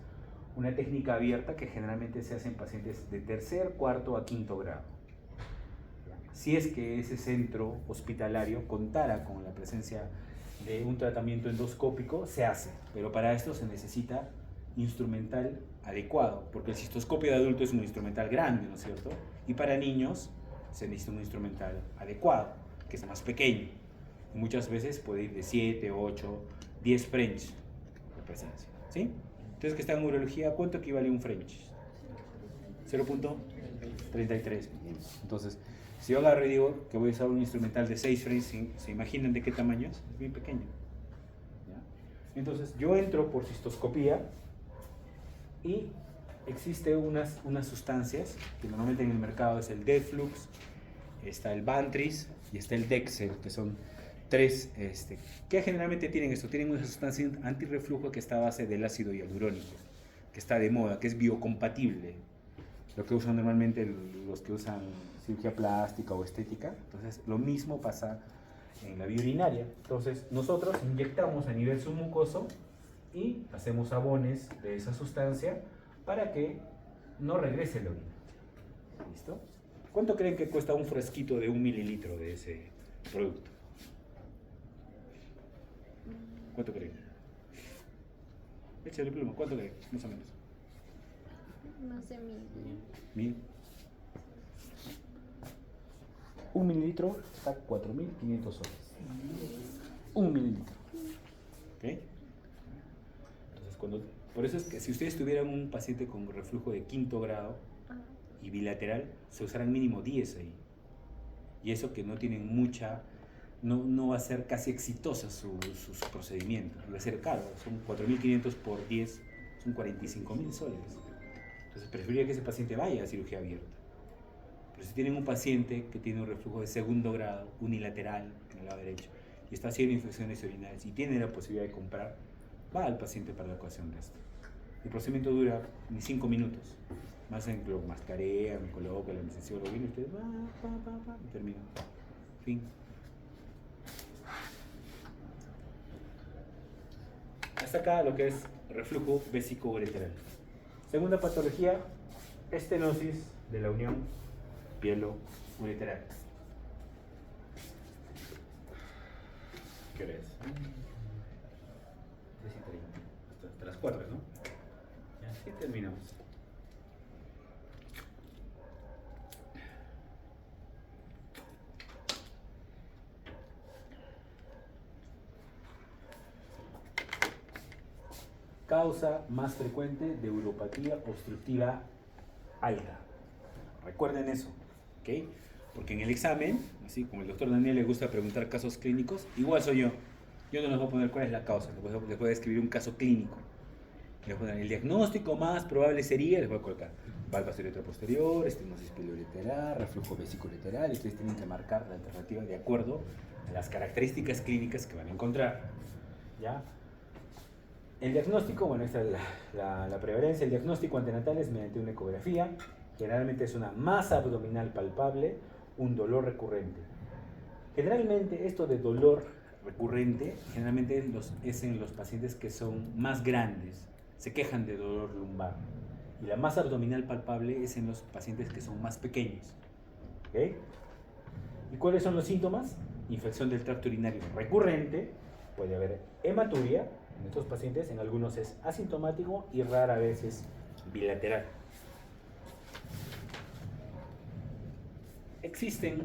S1: una técnica abierta que generalmente se hace en pacientes de 3er, 4º a 5º grado. Si es que ese centro hospitalario contara con la presencia de un tratamiento endoscópico, se hace, pero para esto se necesita instrumental adecuado, porque el cistoscopio de adulto es un instrumental grande, ¿no es cierto? Y para niños se necesita un instrumental adecuado, que es más pequeño. Y muchas veces puede ir de 7, 8, 10 French de presencia, ¿sí? Entonces, que está en urología, ¿cuánto equivale un French? 0.33. Entonces, si yo agarro y digo que voy a usar un instrumental de 6 French, ¿se imaginan de qué tamaño es? Es bien pequeño. ¿Ya? Entonces, yo entro por cistoscopía y existe unas sustancias que normalmente en el mercado es el Deflux, está el Bantris y está el Dexel, que son 3 que generalmente tienen esto, tienen una sustancia antirreflujo que está a base del ácido hialurónico, que está de moda, que es biocompatible, lo que usan normalmente los que usan cirugía plástica o estética. Entonces lo mismo pasa en la vía urinaria. Entonces nosotros inyectamos a nivel submucoso y hacemos abones de esa sustancia para que no regrese la orina. ¿Listo? ¿Cuánto creen que cuesta un frasquito de 1 mililitro de ese producto? ¿Cuánto creen? Échale pluma, ¿cuánto creen? Más o menos.
S2: No sé, 1000.
S1: 1000. 1 mililitro está 4.500 soles. 1 mililitro. ¿Ok? Entonces, por eso es que si ustedes tuvieran un paciente con reflujo de 5º grado y bilateral, se usarán mínimo 10 ahí. Y eso que no tienen mucha, no va a ser casi exitosa sus procedimientos. Va a ser caro, son 4.500 por 10, son 45.000 soles. Entonces preferiría que ese paciente vaya a cirugía abierta. Pero si tienen un paciente que tiene un reflujo de segundo grado, unilateral, en el lado derecho, y está haciendo infecciones urinarias y tiene la posibilidad de comprar, va al paciente para la ecuación de esto. El procedimiento dura ni 5 minutos. Más en lo mascarea, me coloca la anestesiólogo, viene usted, y termina. Fin. Hasta acá lo que es reflujo vesíco-ureteral. Segunda patología, estenosis de la unión pielo-ureteral. ¿Qué hora es? 3:30. Hasta las 4, ¿no? Ya, así terminamos. Causa más frecuente de uropatía obstructiva alta. Recuerden eso, ¿ok? Porque en el examen, así como el doctor Daniel le gusta preguntar casos clínicos, igual soy yo. Yo no les voy a poner cuál es la causa, les voy a describir un caso clínico. Les voy a dar el diagnóstico más probable sería, les voy a colocar valva posterior, estenosis pieloureteral, reflujo vesículo-ureteral, y ustedes tienen que marcar la alternativa de acuerdo a las características clínicas que van a encontrar. ¿Ya? El diagnóstico, bueno, esta es la prevalencia. El diagnóstico antenatal es mediante una ecografía. Generalmente es una masa abdominal palpable, un dolor recurrente. Generalmente esto de dolor recurrente, generalmente es en los pacientes que son más grandes, se quejan de dolor lumbar. Y la masa abdominal palpable es en los pacientes que son más pequeños. ¿Okay? ¿Y cuáles son los síntomas? Infección del tracto urinario recurrente, puede haber hematuria. En estos pacientes, en algunos es asintomático y rara vez es bilateral. Existen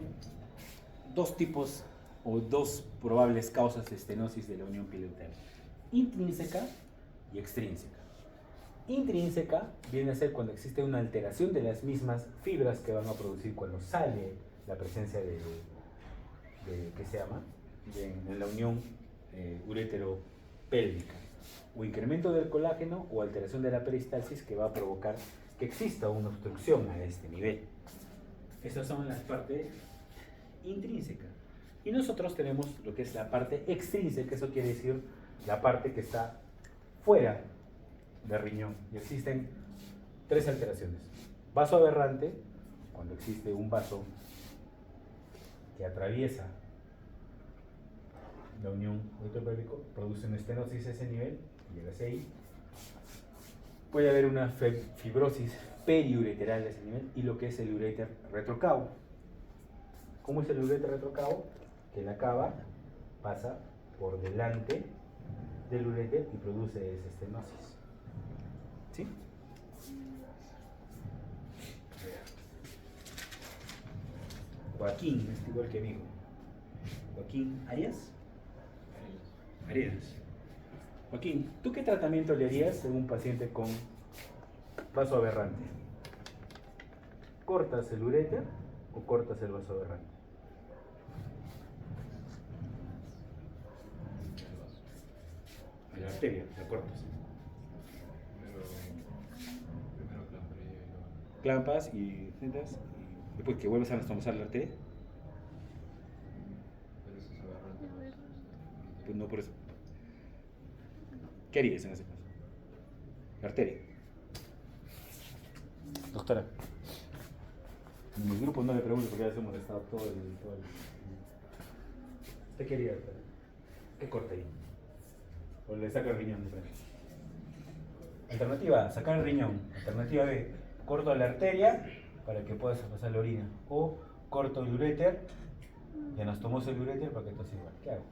S1: dos tipos o dos probables causas de estenosis de la unión pieloureteral: intrínseca y extrínseca. Intrínseca viene a ser cuando existe una alteración de las mismas fibras que van a producir cuando sale la presencia de ¿qué se llama? En la unión uretero-pélvica, o incremento del colágeno o alteración de la peristalsis que va a provocar que exista una obstrucción a este nivel. Esas son las partes intrínsecas. Y nosotros tenemos lo que es la parte extrínseca, eso quiere decir la parte que está fuera del riñón. Y existen tres alteraciones. Vaso aberrante, cuando existe un vaso que atraviesa la unión uretero-pélvico, produce una estenosis a ese nivel, llega hacia ahí. Puede haber una fibrosis periureteral a ese nivel y lo que es el uréter retrocavo. ¿Cómo es el uréter retrocavo? Que la cava pasa por delante del uréter y produce esa estenosis. ¿Sí? Joaquín, es igual que amigo. Joaquín Arias. Arenas. Joaquín, ¿tú qué tratamiento le harías a un paciente con vaso aberrante? ¿Cortas el uréter o cortas el vaso aberrante? La arteria, la cortas.
S4: Primero
S1: Clampas y sentas, y después que vuelves a anastomosar la arteria.
S4: pero eso es aberrante.
S1: Pues no por eso. ¿Qué harías en ese caso? La arteria. Doctora. En mis grupos no le pregunto porque ya les hemos estado todo el... ¿Usted qué haría, doctora? ¿Qué cortaría? ¿O le saca el riñón de frente? Alternativa A, sacar el riñón. Alternativa B, corto la arteria para que puedas pasar la orina. O corto el uréter y anastomoso el uréter para que todo sea igual. ¿Qué hago?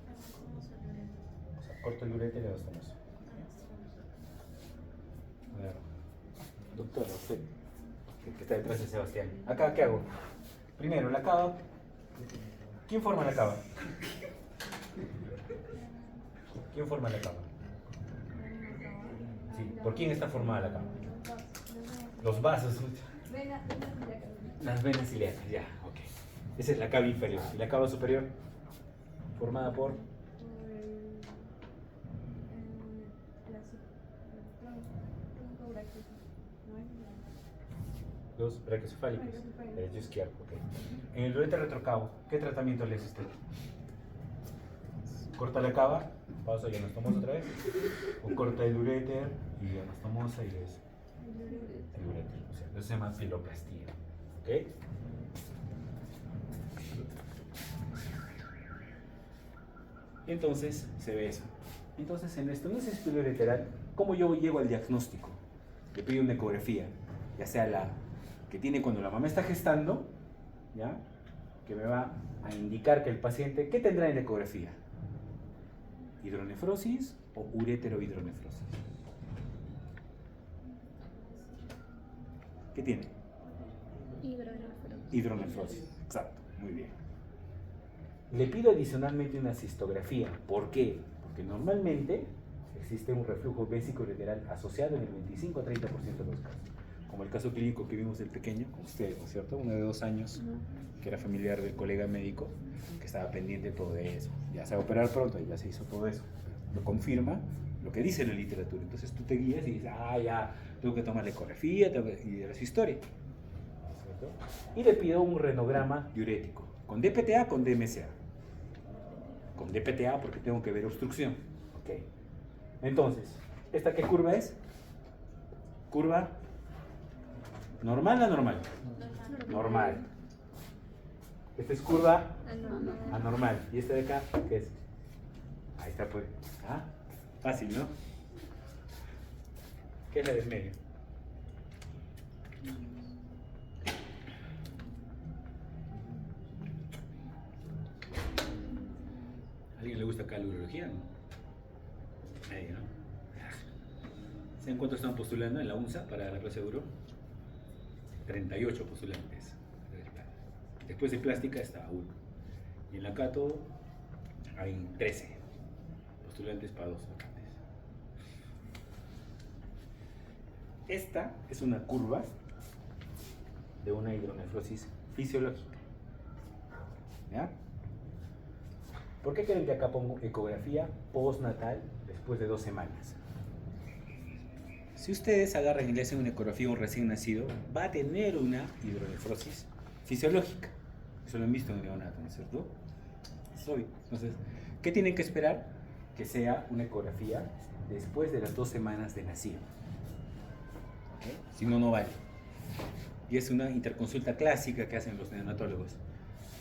S1: O sea, corto el uréter y anastomoso. A ver, doctora, usted, que está detrás de Sebastián. Acá, ¿qué hago? Primero, la cava. ¿Quién forma la cava? ¿Quién forma la cava? Sí, ¿por quién está formada la cava? Los vasos. Las venas ilíacas, ya, ok. Esa es la cava inferior. ¿Y la cava superior? Formada por... Dos braquiocefálicos. Derecho izquierdo, ok. En el uréter retrocavo, ¿qué tratamiento le hace usted? Corta la cava, pausa y anastomosa otra vez. O corta el uréter y anastomosa y es el uréter. O sea, eso se llama piloplastía. ¿Ok? Y entonces se ve eso. Entonces, en la estenosis piloureteral, ¿cómo yo llego al diagnóstico? Le pido una ecografía, ya sea la que tiene cuando la mamá está gestando, ¿ya? Que me va a indicar que el paciente, ¿qué tendrá en la ecografía? ¿Hidronefrosis o uréterohidronefrosis? ¿Qué tiene? Hidronefrosis, exacto, muy bien. Le pido adicionalmente una cistografía. ¿Por qué? Porque normalmente existe un reflujo vésico-ureteral asociado en el 25 a 30% de los casos. Como el caso clínico que vimos del pequeño, con usted, ¿no es cierto? Uno de 2 años, que era familiar del colega médico, que estaba pendiente de todo eso. Ya se va a operar pronto, ya se hizo todo eso. Lo confirma lo que dice la literatura. Entonces tú te guías y dices, ya, tengo que tomar la ecografía, y es historia. ¿Cierto? Y le pido un renograma diurético, con DPTA, con DMCA. Con DPTA porque tengo que ver obstrucción. Okay. Entonces, ¿esta qué curva es? Curva normal o anormal. Normal. Esta es curva anormal. ¿Y esta de acá qué es? Ahí está pues. ¿Ah? Fácil, ¿no? ¿Qué es la del medio? ¿A alguien le gusta acá la urología? ¿No? Ahí, ¿no? ¿Saben cuántos están postulando en la UNSA para la clase de uro? 38 postulantes. Después de plástica está 1. Y en la Cato hay 13 postulantes para 2 vacantes. Esta es una curva de una hidronefrosis fisiológica. ¿Ya? ¿Por qué creen que acá pongo ecografía postnatal después de 2 semanas? Si ustedes agarran y le hacen una ecografía a un recién nacido, va a tener una hidronefrosis fisiológica. Eso lo han visto en el neonato, ¿no es cierto? Es obvio. Entonces, ¿qué tienen que esperar? Que sea una ecografía después de las 2 semanas de nacido. ¿Okay? Si no, no vale. Y es una interconsulta clásica que hacen los neonatólogos.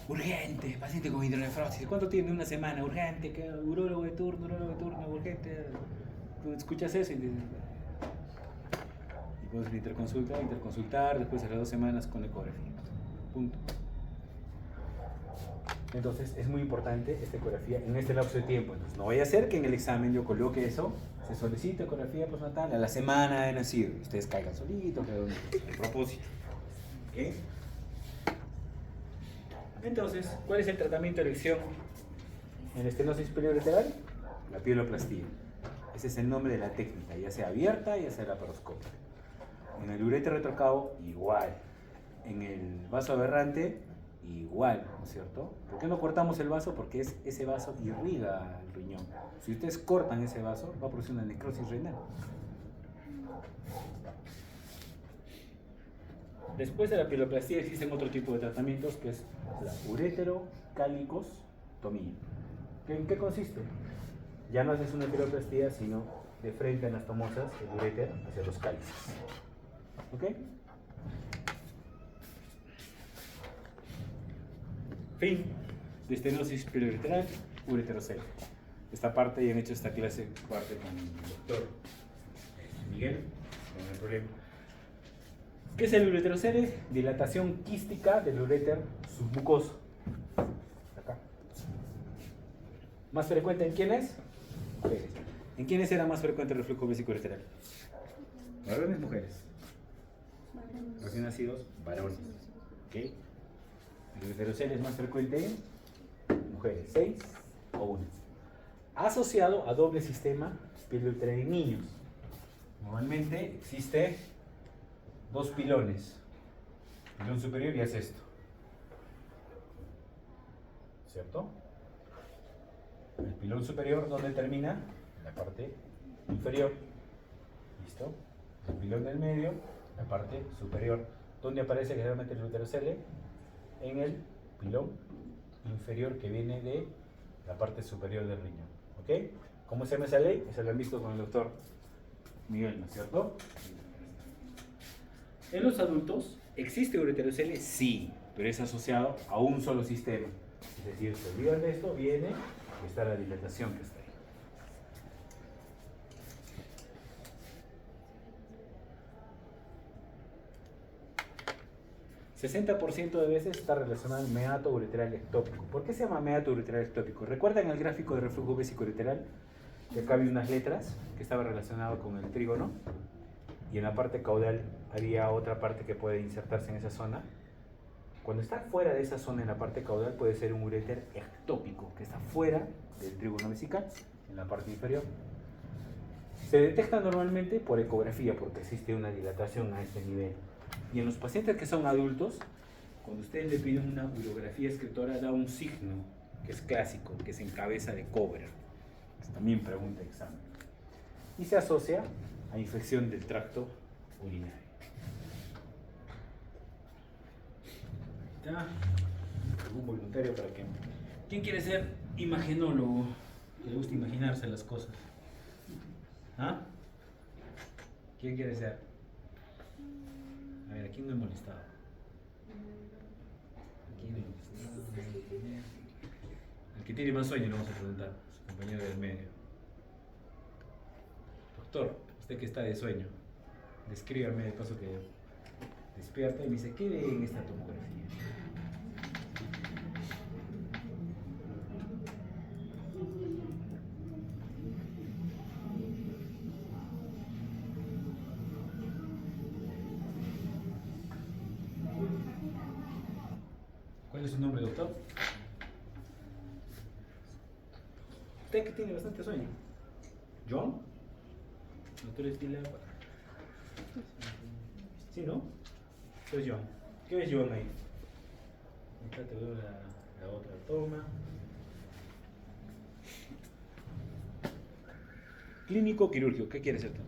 S1: Urgente, paciente con hidronefrosis. ¿Cuánto tiene? 1 semana. Urgente, urólogo de turno, urgente. Tú escuchas eso y dices... Y puedes interconsultar, después de las 2 semanas con ecografía. Punto. Entonces es muy importante esta ecografía en este lapso de tiempo. Entonces no vaya a ser que en el examen yo coloque eso, se solicita ecografía postnatal a la semana de nacido. Y ustedes caigan solitos, a propósito. ¿Okay? Entonces, ¿cuál es el tratamiento de elección en estenosis piloureteral? La piloplastía. Ese es el nombre de la técnica, ya sea abierta, ya sea laparoscópica. En el uréter retrocavo, igual. En el vaso aberrante, igual, ¿no es cierto? ¿Por qué no cortamos el vaso? Porque ese vaso irriga el riñón. Si ustedes cortan ese vaso, va a producir una necrosis renal. Después de la piloplastía existen otro tipo de tratamientos que es la ureterocálicostomía. ¿En qué consiste? Ya no haces una piloplastía, sino de frente anastomosas el uréter hacia los cálices. ¿Ok? Fin de estenosis piloureteral, ureterocele. Esta parte ya han hecho esta clase parte con el doctor Miguel, no hay problema. ¿Qué es el ureterocele? Dilatación quística del uréter submucoso. Acá. ¿Más frecuente en quiénes? Mujeres. ¿En quiénes era más frecuente el reflujo vésico-ureteral? ¿Varones, mujeres? Recién nacidos, varones. ¿Ok? El ureterocele es más frecuente en mujeres, 6 o 1. Asociado a doble sistema piloureteral en niños. Normalmente existe 2 pilones. El pilón superior y es esto. ¿Cierto? El pilón superior, ¿dónde termina? En la parte inferior. ¿Listo? El pilón del medio, la parte superior. ¿Dónde aparece generalmente el ureterocele? En el pilón inferior que viene de la parte superior del riñón. ¿Ok? ¿Cómo se llama esa ley? Esa lo han visto con el doctor Miguel, ¿no es cierto? En los adultos, ¿existe ureterocele? Sí, pero es asociado a un solo sistema. Es decir, se olvidan de esto, viene y está la dilatación que está ahí. 60% de veces está relacionado al meato ureteral ectópico. ¿Por qué se llama meato ureteral ectópico? ¿Recuerdan el gráfico de reflujo vesicoureteral? Que acá había unas letras que estaba relacionado con el trígono y en la parte caudal había otra parte que puede insertarse en esa zona. Cuando está fuera de esa zona en la parte caudal puede ser un uréter ectópico, que está fuera del trígono vesical, en la parte inferior. Se detecta normalmente por ecografía porque existe una dilatación a este nivel. Y en los pacientes que son adultos, cuando ustedes le piden una urografía escritora, da un signo que es clásico, que es en cabeza de cobra. También pregunta examen. Y se asocia a infección del tracto urinario. ¿Ya? ¿Algún voluntario para qué? ¿Quién quiere ser imagenólogo? Que le gusta imaginarse las cosas. ¿Ah? ¿Quién quiere ser? A ver, ¿a quién no he molestado? ¿A quién no he molestado? Al que tiene más sueño le vamos a preguntar, su compañero del medio. Doctor, usted que está de sueño, descríbame de paso que despierta y me dice, ¿qué ve en esta tomografía? ¿Cuál es su nombre, doctor? Usted que tiene bastante sueño. ¿John? Doctor Estila. ¿Sí, no? ¿Qué es John? ¿Qué ves John ahí? Acá te veo la otra toma. Clínico quirúrgico, ¿qué quieres ser tú?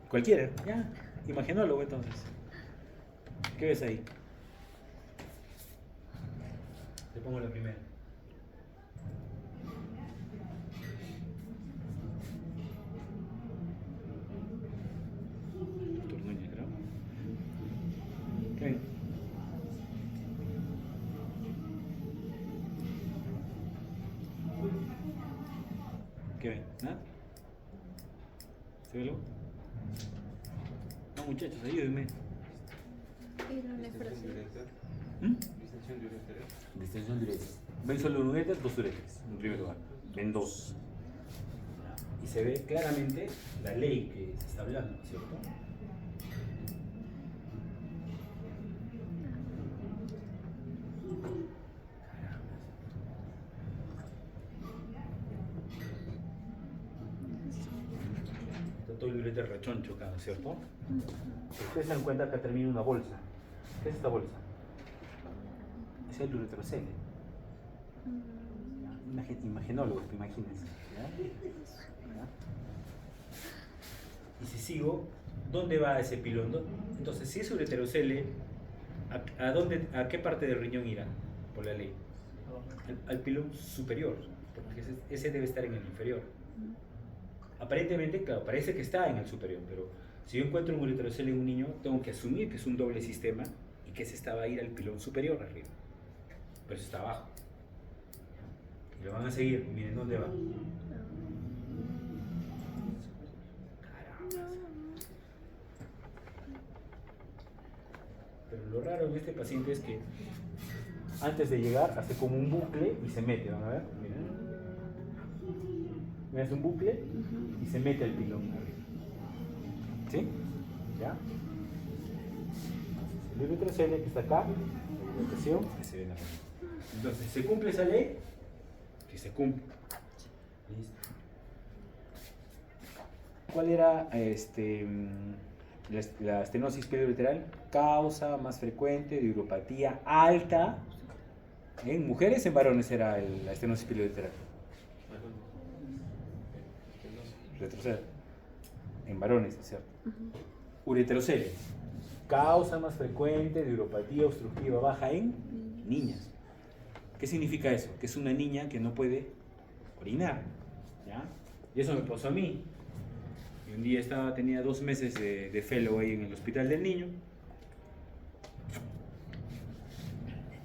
S1: Cualquiera, ya. Imaginólogo entonces. ¿Qué ves ahí? Te pongo la primera. Doctor Núñez, creo. ¿Qué ven? ¿Qué ven? ¿Nada? ¿Se ve algo? No, muchachos, ayúdenme. Distensión de ureter. Ven solo un uréter, dos uréteres, en primer lugar. Ven dos. Y se ve claramente la ley que se está hablando, ¿cierto? Está todo el uréter rechoncho acá, ¿cierto? Ustedes se dan cuenta que termina una bolsa. ¿Qué es esta bolsa? Es el ureterocele. Imagenólogos, imagínense. ¿Ya? ¿Ya? Y si sigo, ¿dónde va ese pilón? Entonces, si es ureterocele, ¿a qué parte del riñón irá? Por la ley. Al pilón superior, porque ese debe estar en el inferior. Aparentemente, claro, parece que está en el superior, pero si yo encuentro un ureterocele en un niño, tengo que asumir que es un doble sistema y que ese va a ir al pilón superior arriba. Pero eso está abajo. Y lo van a seguir. Miren dónde va. Caramba. Pero lo raro en este paciente es que antes de llegar hace como un bucle y se mete. ¿Van a ver? Miren. Me hace un bucle y se mete al pilón arriba. ¿Sí? ¿Ya? El ureterocele que está acá, la dilatación que se ve en la mano. Entonces, ¿se cumple esa ley? Que se cumple. ¿Listo? ¿Cuál era la estenosis pilovital? Causa más frecuente de uropatía alta. ¿En mujeres, en varones era la estenosis pilovital? Retroceder. en varones, ¿es cierto?
S2: Ujú.
S1: Ureterocele, causa más frecuente de uropatía obstructiva baja en niñas. ¿Qué significa eso? Que es una niña que no puede orinar, ¿ya? Y eso me pasó a mí. Y un día tenía 2 meses de fellow ahí en el hospital del niño.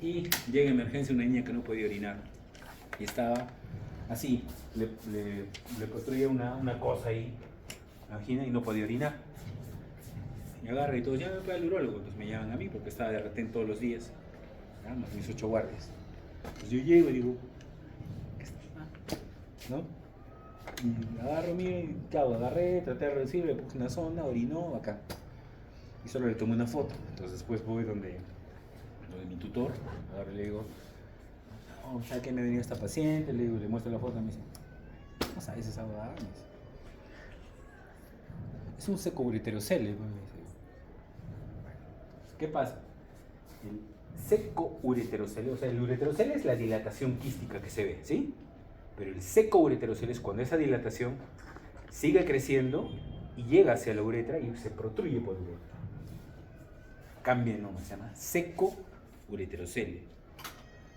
S1: Y llega en emergencia una niña que no podía orinar. Y estaba así, le construía una cosa ahí, imagina, y no podía orinar. Me agarra y todos, ya me voy al urólogo. Entonces me llaman a mí porque estaba de retén todos los días, ¿ya? Más mis 8 guardias. Entonces yo llego y digo, ¿qué está? ¿No? Y agarro, mire, y claro, agarré, traté de reducir, le puse una sonda, orinó acá. Y solo le tomé una foto. Entonces después voy donde mi tutor, agarro y le digo, oh, ¿sabe qué me ha venido esta paciente? Le digo, le muestro la foto y me dice, ¿cómo sabes esa huevada? Me dice, es un secoureterocele. ¿Qué pasa? El secoureterocele, o sea, el ureterocele es la dilatación quística que se ve, ¿sí? Pero el secoureterocele es cuando esa dilatación sigue creciendo y llega hacia la uretra y se protruye por la uretra. Cambia de nombre, se llama secoureterocele.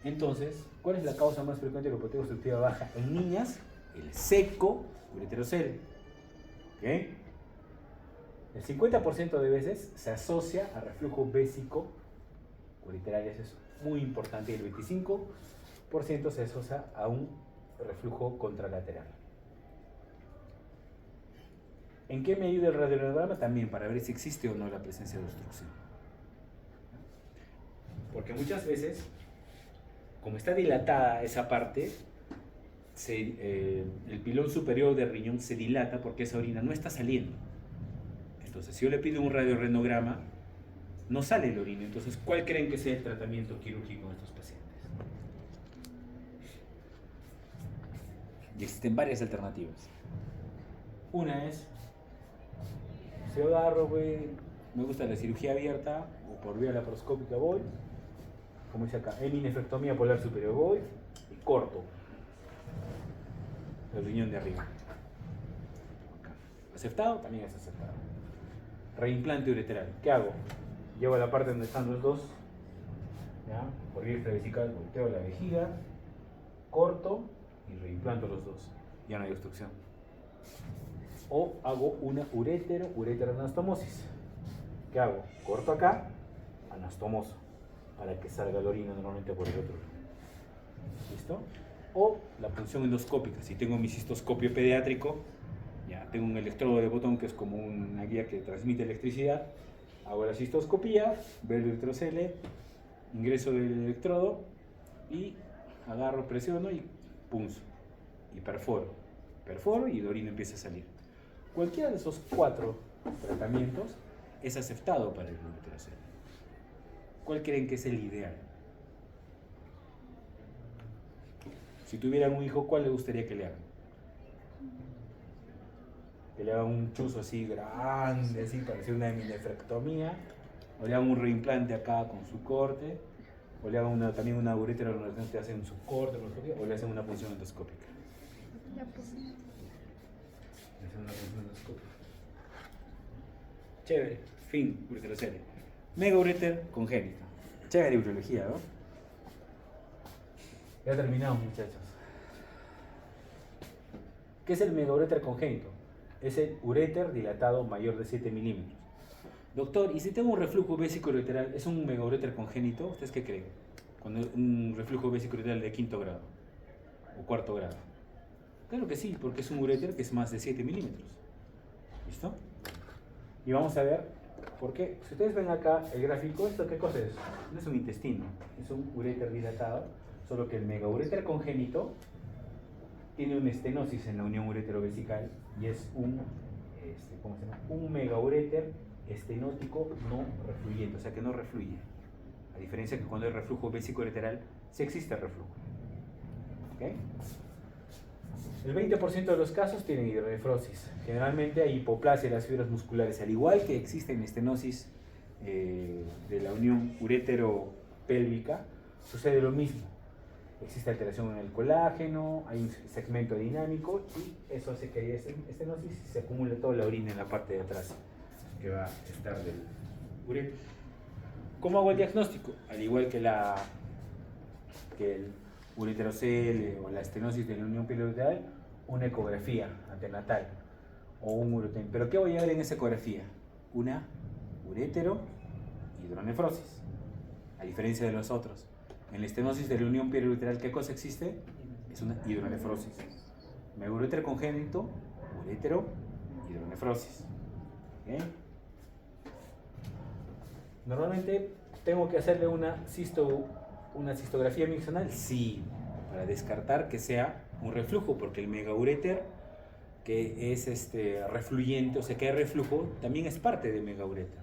S1: Entonces, ¿cuál es la causa más frecuente de uropatía obstructiva baja en niñas? El secoureterocele. ¿Ok? El 50% de veces se asocia a reflujo vésico ureteral, eso es muy importante, y el 25% se asocia a un reflujo contralateral. ¿En qué me ayuda el radiograma? También para ver si existe o no la presencia de obstrucción. Porque muchas veces, como está dilatada esa parte, el pilón superior del riñón se dilata porque esa orina no está saliendo. Entonces, si yo le pido un radiorrenograma, no sale la orina. Entonces, ¿cuál creen que sea el tratamiento quirúrgico en estos pacientes? Y existen varias alternativas. Una es, si yo agarro, me gusta la cirugía abierta, o por vía laparoscópica voy, como dice acá, heminefrectomía polar superior voy, y corto el riñón de arriba. ¿Aceptado? También es aceptado. Reimplante ureteral. ¿Qué hago? Llevo a la parte donde están los dos, ¿ya? Por vía extravesical, volteo la vejiga, corto y reimplanto los dos. Ya no hay obstrucción. O hago una ureteroanastomosis. ¿Qué hago? Corto acá, anastomoso, para que salga la orina normalmente por el otro lado. ¿Listo? O la punción endoscópica. Si tengo mi cistoscopio pediátrico, ya tengo un electrodo de botón que es como una guía que transmite electricidad. Hago la cistoscopía, veo el ureterocele, ingreso del electrodo y agarro, presiono y punzo. Y perforo. Perforo y la orina empieza a salir. Cualquiera de esos 4 tratamientos es aceptado para el ureterocele. ¿Cuál creen que es el ideal? Si tuvieran un hijo, ¿cuál le gustaría que le hagan? Que le hagan un chuzo así grande, así parece una heminefrectomía, o le hagan un reimplante acá con su corte, o le hagan también una uretra donde te hacen su corte, o le hacen una punción endoscópica.
S2: Ya pues.
S1: Le hacen una punción endoscópica. Chévere, fin, ureterocele. Megaureter congénito. Chévere urología, ¿no? Ya terminamos, muchachos. ¿Qué es el megaureter congénito? Es el uréter dilatado mayor de 7 milímetros. Doctor, ¿y si tengo un reflujo vésico ureteral, es un megaureter congénito? ¿Ustedes qué creen? Cuando un reflujo vésico ureteral de 5º grado o 4º grado. Claro que sí, porque es un uréter que es más de 7 milímetros. ¿Listo? Y vamos a ver por qué. Si ustedes ven acá el gráfico, ¿esto qué cosa es? No es un intestino, es un uréter dilatado, solo que el megauréter congénito tiene una estenosis en la unión ureterovesical y es un megauréter estenótico no refluyente, o sea que no refluye. A diferencia que cuando hay reflujo vésico ureteral, sí existe reflujo. ¿Okay? El 20% de los casos tienen hidronefrosis. Generalmente hay hipoplasia de las fibras musculares, al igual que existe en estenosis de la unión uretero-pélvica, sucede lo mismo. existe alteración en el colágeno, hay un segmento dinámico y eso hace que haya estenosis y se acumule toda la orina en la parte de atrás que va a estar del uretra. ¿Cómo hago el diagnóstico? Al igual que el ureterocele o la estenosis de la unión pielo-uretral, una ecografía antenatal o un uretero. ¿Pero qué voy a ver en esa ecografía? Una uretero-hidronefrosis, a diferencia de los otros. En la estenosis de la unión pielo-uretral, ¿qué cosa existe? Es una hidronefrosis. Megaureter congénito, uretero-hidronefrosis. ¿Okay? Normalmente tengo que hacerle una cistografía miccional, sí, para descartar que sea un reflujo, porque el megaureter, que es refluyente, o sea que hay reflujo, también es parte de megaureter.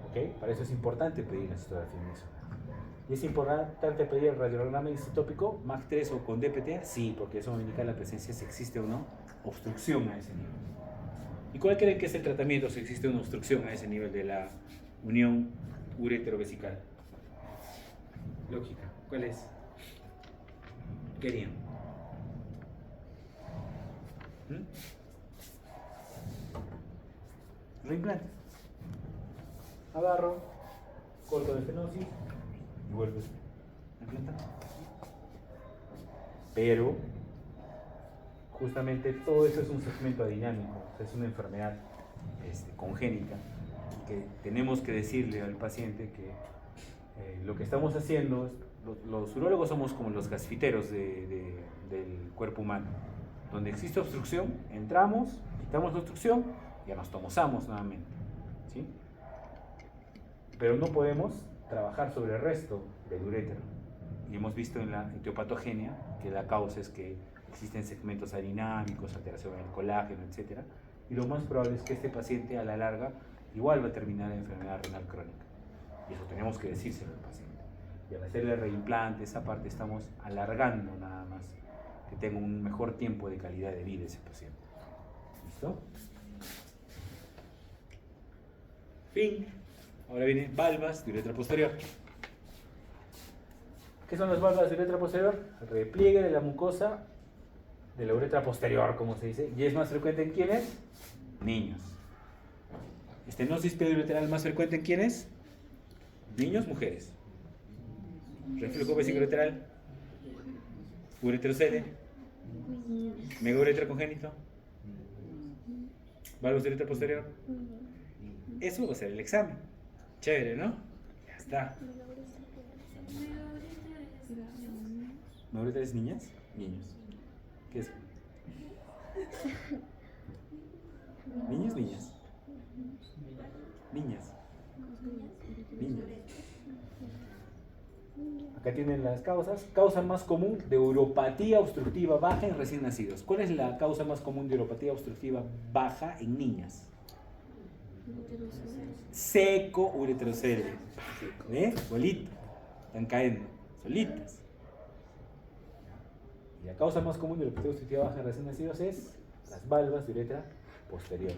S1: ¿Okay? Para eso es importante pedir la cistografía miccional. ¿Y es importante pedir el radiograma isotópico, MAC3 o con DPTA? Sí, porque eso va a indicar la presencia, si existe o no, obstrucción a ese nivel. ¿Y cuál creen que es el tratamiento si existe una obstrucción a ese nivel de la unión uretero-vesical? Lógica. ¿Cuál es? ¿Qué harían? Reimplante. Agarro, corto de estenosis y vuelvo a implantar. Pero justamente todo eso es un segmento adinámico, es una enfermedad congénita, que tenemos que decirle al paciente que lo que estamos haciendo, los urólogos somos como los gasfiteros del cuerpo humano. Donde existe obstrucción, entramos, quitamos la obstrucción y ya nos tomosamos nuevamente, ¿sí? Pero no podemos trabajar sobre el resto del urétero. Y hemos visto en la etiopatogenia que la causa es que existen segmentos adinámicos, alteración en el colágeno, etc. Y lo más probable es que este paciente a la larga igual va a terminar en enfermedad renal crónica. Y eso tenemos que decírselo al paciente. Y al hacerle reimplante, esa parte estamos alargando nada más que tenga un mejor tiempo de calidad de vida ese paciente. ¿Listo? Fin. Ahora viene valvas de uretra posterior. ¿Qué son las valvas de uretra posterior? El repliegue de la mucosa de la uretra posterior, como se dice, y es más frecuente en ¿quiénes? Niños. Estenosis pielo-uretral más frecuente en ¿quiénes? Niños, mujeres. Reflujo vesicouretral, ureterocele, megauretra congénito, valvas de uretra posterior. Eso va a ser el examen. Chévere, ¿no? Ya está. ¿Megauretra es niñas? Niños. ¿Qué es? ¿Niños? Niñas. Niñas. Niñas. Acá tienen las causas. Causa más común de uropatía obstructiva baja en recién nacidos. ¿Cuál es la causa más común de uropatía obstructiva baja en niñas? Seco ureterocele. ¿Ves? Bolito. Están cayendo. Solitas. Y la causa más común de uropatía obstructiva baja en recién nacidos es las valvas de uretra posterior.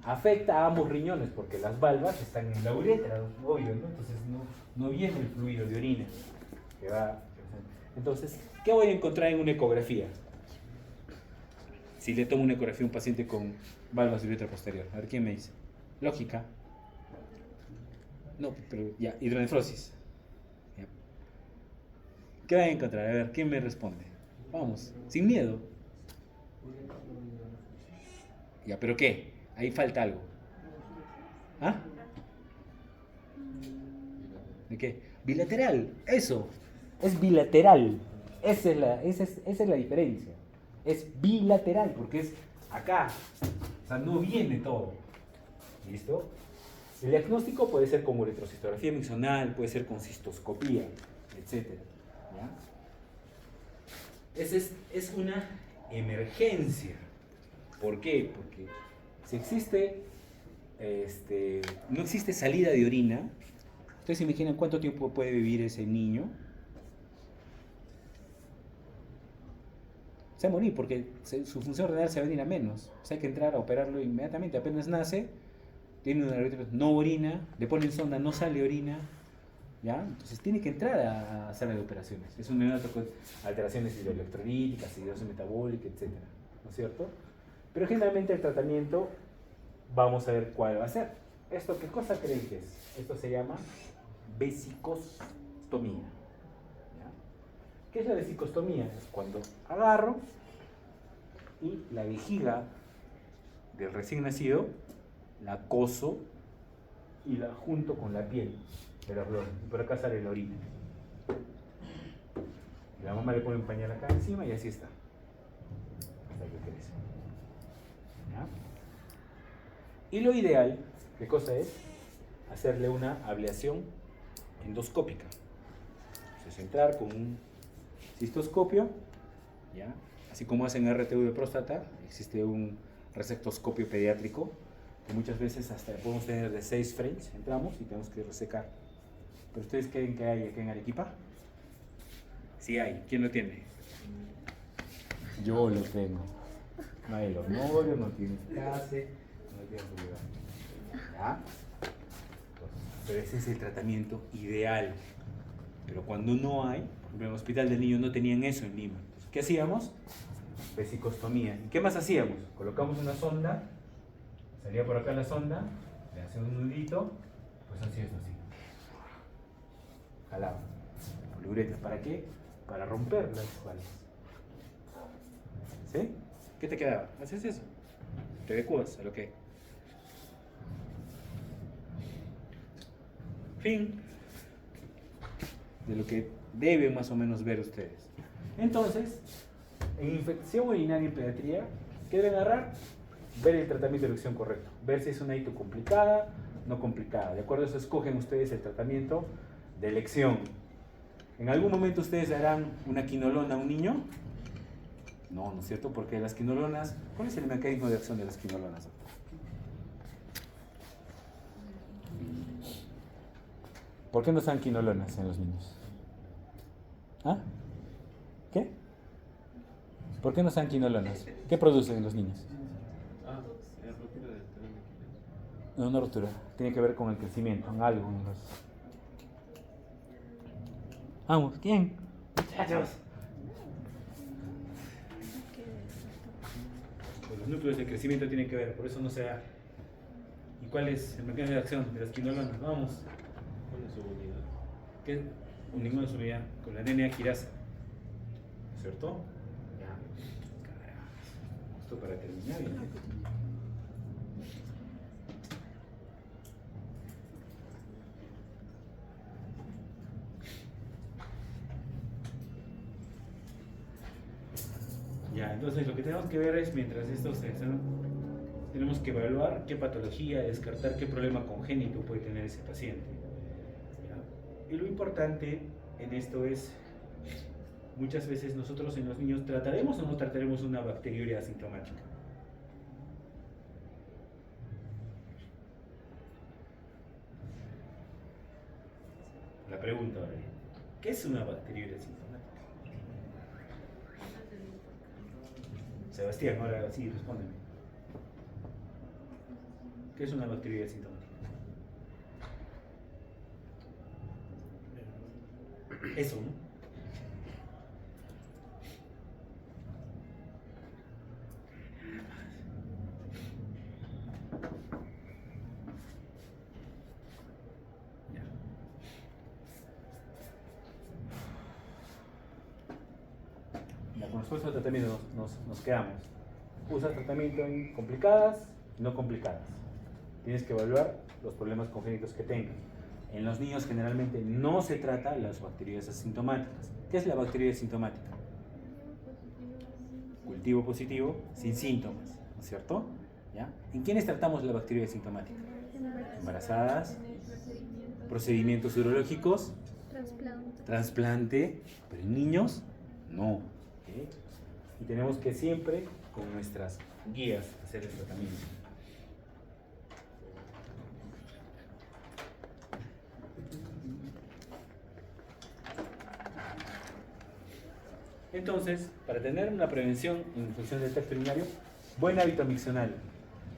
S1: Afecta a ambos riñones porque las valvas están en la uretra, obvio, ¿no? Entonces no viene el fluido de orina que va. Entonces, ¿qué voy a encontrar en una ecografía? Si le tomo una ecografía a un paciente con valvas de uretra posterior. A ver, ¿quién me dice? Lógica. No, pero ya, hidronefrosis. Ya. ¿Qué voy a encontrar? A ver, ¿quién me responde? Vamos, sin miedo. Ya, ¿pero qué? Ahí falta algo. ¿Ah? ¿De qué? Bilateral, eso. Es bilateral. Esa es la diferencia. Es bilateral, porque es acá. O sea, no viene todo. ¿Listo? El diagnóstico puede ser con uretrocistografía miccional, puede ser con cistoscopía, etc. ¿Ya? Es una emergencia. ¿Por qué? Porque si existe, no existe salida de orina, ¿ustedes se imaginan cuánto tiempo puede vivir ese niño? Se va a morir porque su función renal se va a venir a menos. O sea, hay que entrar a operarlo inmediatamente. Apenas nace, tiene una no orina, le ponen sonda, no sale orina, ¿ya? Entonces tiene que entrar a sala de operaciones. Es un neonato con alteraciones hidroelectrolíticas, acidosis metabólica, etc. ¿No es cierto? Pero generalmente el tratamiento, vamos a ver cuál va a ser. ¿Esto qué cosa creen que es? Esto se llama vesicostomía. ¿Ya? ¿Qué es la vesicostomía? Es cuando agarro y la vejiga del recién nacido la coso y la junto con la piel del abdomen. Y por acá sale la orina. Y la mamá le pone un pañal acá encima y así está. Hasta que crece. ¿Ya? Y lo ideal, ¿qué cosa es? Hacerle una ablación endoscópica. Entonces entrar con un cistoscopio, ¿ya? Así como hacen RTU de próstata, existe un resectoscopio pediátrico, que muchas veces hasta podemos tener de 6 frames, entramos y tenemos que resecar. ¿Pero ustedes creen que hay aquí en Arequipa? Sí hay. ¿Quién lo tiene? Yo lo tengo. No hay el hormorio, no tiene case, no tiene lugar. ¿Ya? Pero ese es el tratamiento ideal. Pero cuando no hay, por ejemplo, en el Hospital del Niño no tenían eso en Lima. Entonces, ¿qué hacíamos? Vesicostomía. ¿Y qué más hacíamos? Colocamos una sonda, salía por acá la sonda, le hacíamos un nudito, pues así es así. Jalaba. Poliuretas. ¿Para qué? Para romper las espaldas. ¿Sí? ¿Qué te quedaba? ¿Haces eso? Te adecuas a lo que. Fin de lo que deben más o menos ver ustedes. Entonces, en infección urinaria y pediatría, ¿qué deben agarrar? Ver el tratamiento de elección correcto. Ver si es una hito complicada, no complicada. De acuerdo a eso, escogen ustedes el tratamiento de elección. ¿En algún momento ustedes darán una quinolona a un niño? No, ¿no es cierto? Porque las quinolonas, ¿cuál es el mecanismo de acción de las quinolonas? ¿Por qué no se dan quinolonas en los niños? ¿Ah? ¿Qué? ¿Por qué no se dan quinolonas? ¿Qué producen en los niños?
S4: Es ruptura del telón de Aquiles.
S1: No, una ruptura. Tiene que ver con el crecimiento, en algo. En los... Vamos, ¿quién? Muchachos. Pues los núcleos de crecimiento tienen que ver, por eso no se da. ¿Y cuál es el mecanismo de acción de las quinolonas? Vamos.
S4: ¿Cuál es su unidad?
S1: ¿Qué? Ninguna subida con la DNA quirasa. ¿Cierto? Ya. Carajo. Esto para terminar. Ya, entonces lo que tenemos que ver es, mientras esto se hace, tenemos que evaluar qué patología, descartar qué problema congénito puede tener ese paciente. ¿Ya? Y lo importante en esto es, muchas veces nosotros en los niños trataremos o no trataremos una bacteriuria asintomática. La pregunta ahora, ¿qué es una bacteriuria asintomática? Sebastián, ahora sí, respóndeme. ¿Qué es una bacteriuria asintomática? Eso, ¿no? Ya. Ya, con nosotros el tratamiento nos quedamos. Usa tratamiento en complicadas y no complicadas. Tienes que evaluar los problemas congénitos que tengan. En los niños generalmente no se trata las bacterias asintomáticas. ¿Qué es la bacteria asintomática? Cultivo positivo sin síntomas, ¿no es cierto? ¿Ya? ¿En quiénes tratamos la bacteria asintomática? Embarazadas, procedimientos urológicos, trasplante, pero en niños no. ¿Ok? Y tenemos que siempre con nuestras guías hacer el tratamiento. Entonces, para tener una prevención en infección del tracto urinario, buen hábito miccional.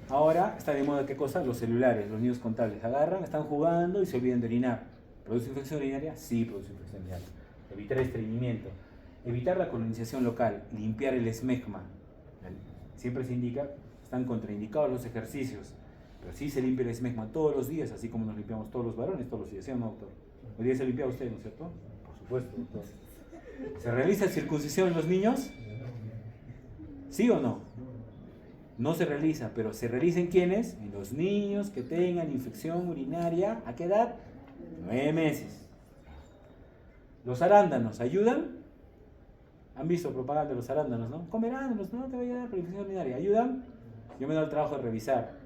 S1: Ahora está de moda, ¿qué cosa? Los celulares, los niños con tablets. Agarran, están jugando y se olvidan de orinar. ¿Produce infección urinaria? Sí, produce infección urinaria. Evitar estreñimiento. Evitar la colonización local. Limpiar el esmegma. Siempre se indica, están contraindicados los ejercicios, pero sí se limpia el esmegma todos los días, así como nos limpiamos todos los varones todos los días, ¿sí o no, doctor? Hoy día se limpia usted, ¿no es cierto? Por supuesto, doctor. ¿Se realiza circuncisión en los niños? ¿Sí o no? No se realiza, pero ¿se realiza en quiénes? En los niños que tengan infección urinaria. ¿A qué edad? 9 meses. ¿Los arándanos ayudan? ¿Han visto propaganda de los arándanos, no? Come arándanos, no te va a ayudar para infección urinaria. ¿Ayudan? Yo me doy el trabajo de revisar.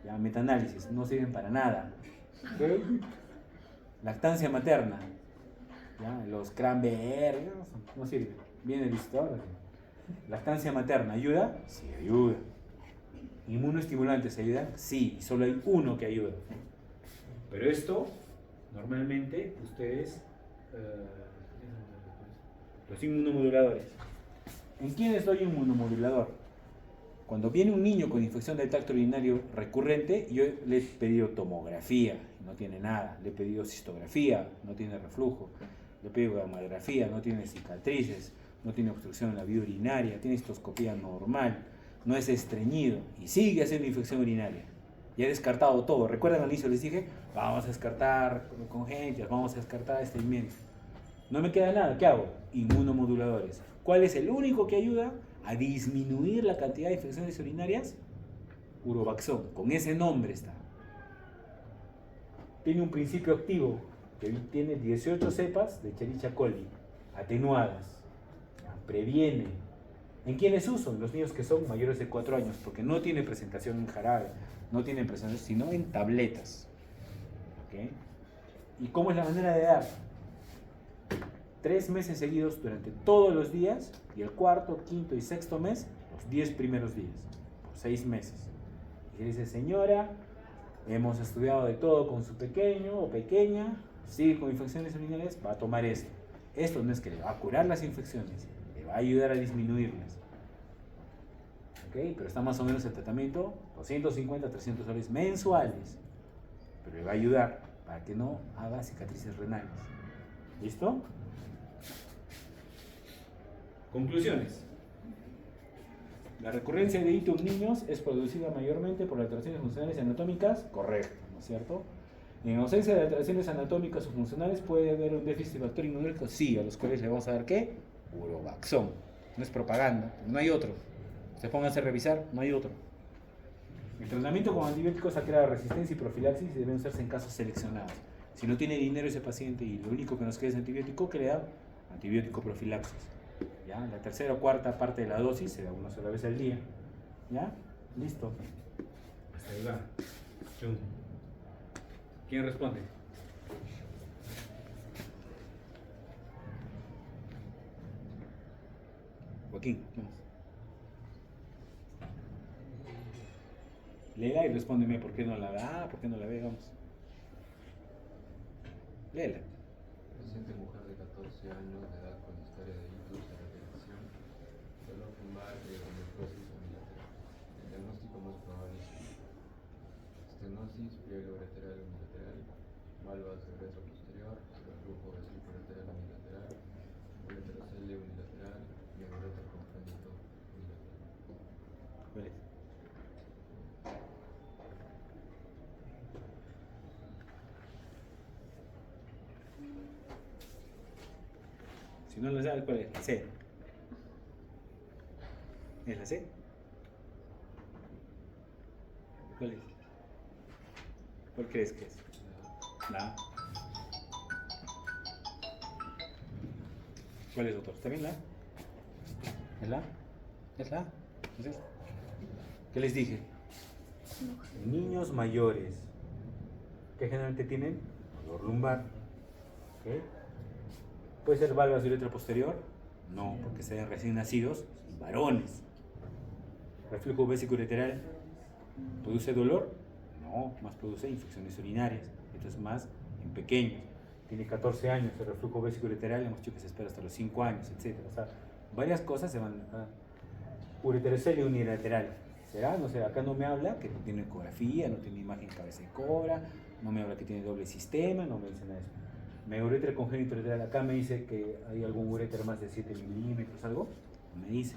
S1: Ya, metaanálisis, no sirven para nada. ¿Okay? Lactancia materna. ¿Ya? Los cranberry, no sirven. Viene listo ahora. Lactancia materna, ¿ayuda? Sí, ayuda. ¿Inmunoestimulantes ayudan? Sí, y solo hay uno que ayuda. Pero esto, normalmente, ustedes... los inmunomoduladores. ¿En quiénes doy inmunomodulador? Cuando viene un niño con infección del tracto urinario recurrente, yo le he pedido tomografía, no tiene nada. Le he pedido cistografía, no tiene reflujo. Le he pedido gamografía, no tiene cicatrices, no tiene obstrucción en la vía urinaria, tiene histoscopía normal, no es estreñido y sigue haciendo infección urinaria. Ya he descartado todo. ¿Recuerdan al inicio les dije? Vamos a descartar congénitas, vamos a descartar estreñimiento. No me queda nada, ¿qué hago? Inmunomoduladores. ¿Cuál es el único que ayuda a disminuir la cantidad de infecciones urinarias? Urobaxón, con ese nombre está. Tiene un principio activo que tiene 18 cepas de Escherichia coli, atenuadas. Previene. ¿En quiénes uso? En los niños que son mayores de 4 años, porque no tiene presentación en jarabe, no tiene presentación, sino en tabletas. ¿Okay? ¿Y cómo es la manera de dar? 3 meses seguidos durante todos los días, y el cuarto, quinto y sexto mes, los 10 primeros días, por 6 meses. Y dice, señora, hemos estudiado de todo con su pequeño o pequeña, sigue con infecciones urinarias, va a tomar esto. Esto no es que le va a curar las infecciones, le va a ayudar a disminuirlas. ¿Okay? Pero está más o menos el tratamiento, 250 a 300 dólares mensuales, pero le va a ayudar para que no haga cicatrices renales. ¿Listo? Conclusiones. La recurrencia de ictus en niños es producida mayormente por alteraciones funcionales y anatómicas, correcto, ¿no es cierto? En ausencia de alteraciones anatómicas o funcionales puede haber un déficit de factor inmunológico, sí, a los cuales le vamos a dar ¿qué? Urobaxón. No es propaganda, no hay otro. Se pónganse a revisar, no hay otro. El tratamiento con antibióticos ha creado resistencia y profilaxis y deben usarse en casos seleccionados. Si no tiene dinero ese paciente y lo único que nos queda es antibiótico, ¿qué le da? Antibiótico profilaxis. ¿Ya? La tercera o cuarta parte de la dosis se da una sola vez al día. ¿Ya? Listo. Hasta ahí va. Chum. ¿Quién responde? Joaquín, vamos. Léela y respóndeme por qué no la ve. ¿Por qué no la ve? Vamos. Léela.
S4: Paciente mujer de 14 años de edad con historia de ictus de repetición, dolor lumbar y endometriosis unilateral. El diagnóstico más probable es estenosis, pliegue ureteral unilateral, valvas de uretra posterior, reflujo vesículo-ureteral unilateral, ureterocele unilateral y ureter congénito unilateral.
S1: ¿Cuál es? Si no lo sabes, ¿cuál es? La C. ¿Es la C? ¿Cuál es? ¿Cuál crees que es? La A. ¿Cuál es, doctor? ¿Está bien la A? ¿Es la A? ¿Es la A? ¿Es esta? ¿Qué les dije? Niños mayores que generalmente tienen dolor lumbar. ¿Okay? ¿Puede ser valvas de uretra posterior? No, porque sean recién nacidos y varones. ¿Reflujo vesículo-ureteral produce dolor? No, más produce infecciones urinarias. Esto es más en pequeños. Tiene 14 años, el reflujo vesículo-ureteral, hemos dicho que se espera hasta los 5 años, etc. O sea, varias cosas se van a... Ureterocele unilateral. ¿Será? No sé, acá no me habla que no tiene ecografía, no tiene imagen cabeza de cobra, no me habla que tiene doble sistema, no me dice nada de eso. Me ureter congénito lateral, acá me dice que hay algún ureter más de 7 milímetros, algo, no me dice.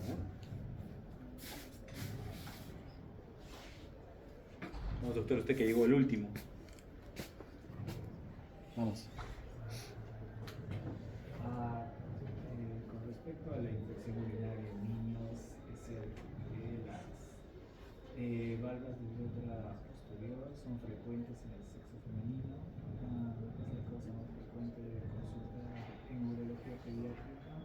S1: ¿No? Vamos, doctor, usted que llegó el último. Vamos.
S5: Con respecto a la infección urinaria en niños, es cierto que las valvas de uretra posterior son frecuentes en el sexo femenino. Es la causa más frecuente de consulta en urología pediátrica.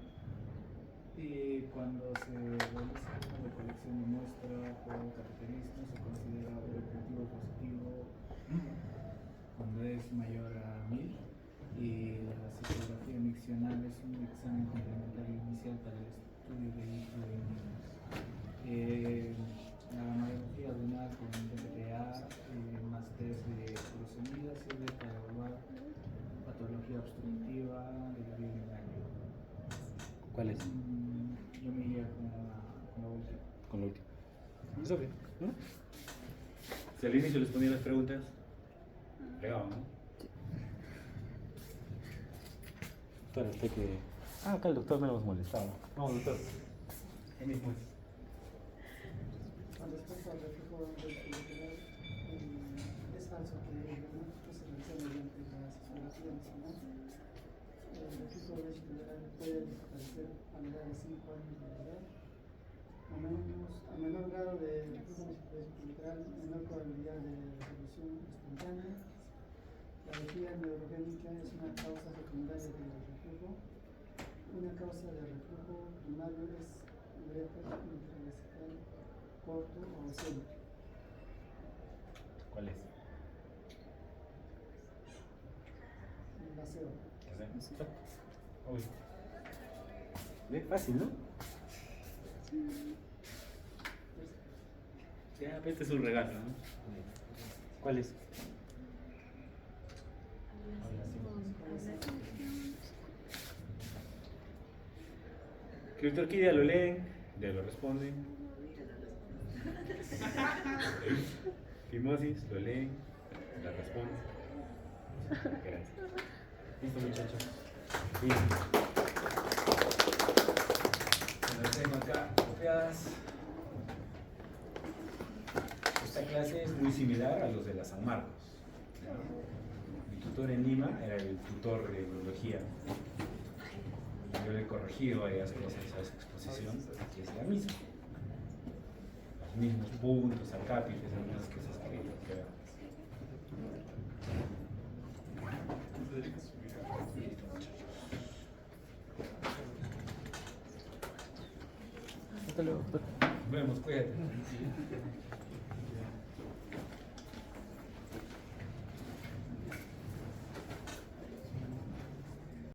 S5: Cuando se realiza una recolección de muestra por cateterismo, se considera urocultivo positivo cuando es mayor a 1000. Y la citografía miccional es un examen complementario inicial para el estudio de hito en niños. La mamografía renal con DPA más test de furosemida sirve para evaluar patología obstructiva de la vía urinaria.
S1: ¿Cuál es?
S5: Yo me iría con la última.
S1: Con la última. Es obvio, ¿no? Si al inicio les ponía las preguntas, pegaba, ¿no? Doctor, usted que... acá el doctor me hemos molestado. Vamos, doctor. ¿Qué mismo es?
S3: Con respecto al reflejo ventricular, es falso que el diagnóstico se realiza mediante la citografía nacional. El reflejo ventricular puede desaparecer a la edad de 5 años de edad. A menor grado de reflejo ventricular, menor probabilidad de resolución espontánea. La vejiga neurogénica es una causa secundaria del reflujo. Una causa de reflujo primario es ureter intravesical corto o ausente.
S1: ¿Cuál es?
S3: La SEO.
S1: Obvio. ¿Ve? Fácil, ¿no? Ya, este es un regalo, ¿no? ¿Cuál es? Criptorquidia lo leen, ya lo responden. Fimosis, lo leen, la responden. Gracias. Listo, muchachos. Bien. Las tengo acá copiadas. Esta clase es muy similar a los de la San Marcos. Mi tutor en Lima era el tutor de biología. Yo le he corregido varias cosas a esa exposición, que es la misma. Los mismos puntos, acápites, algunas cosas que veamos. Hasta luego. Nos vemos, cuídate.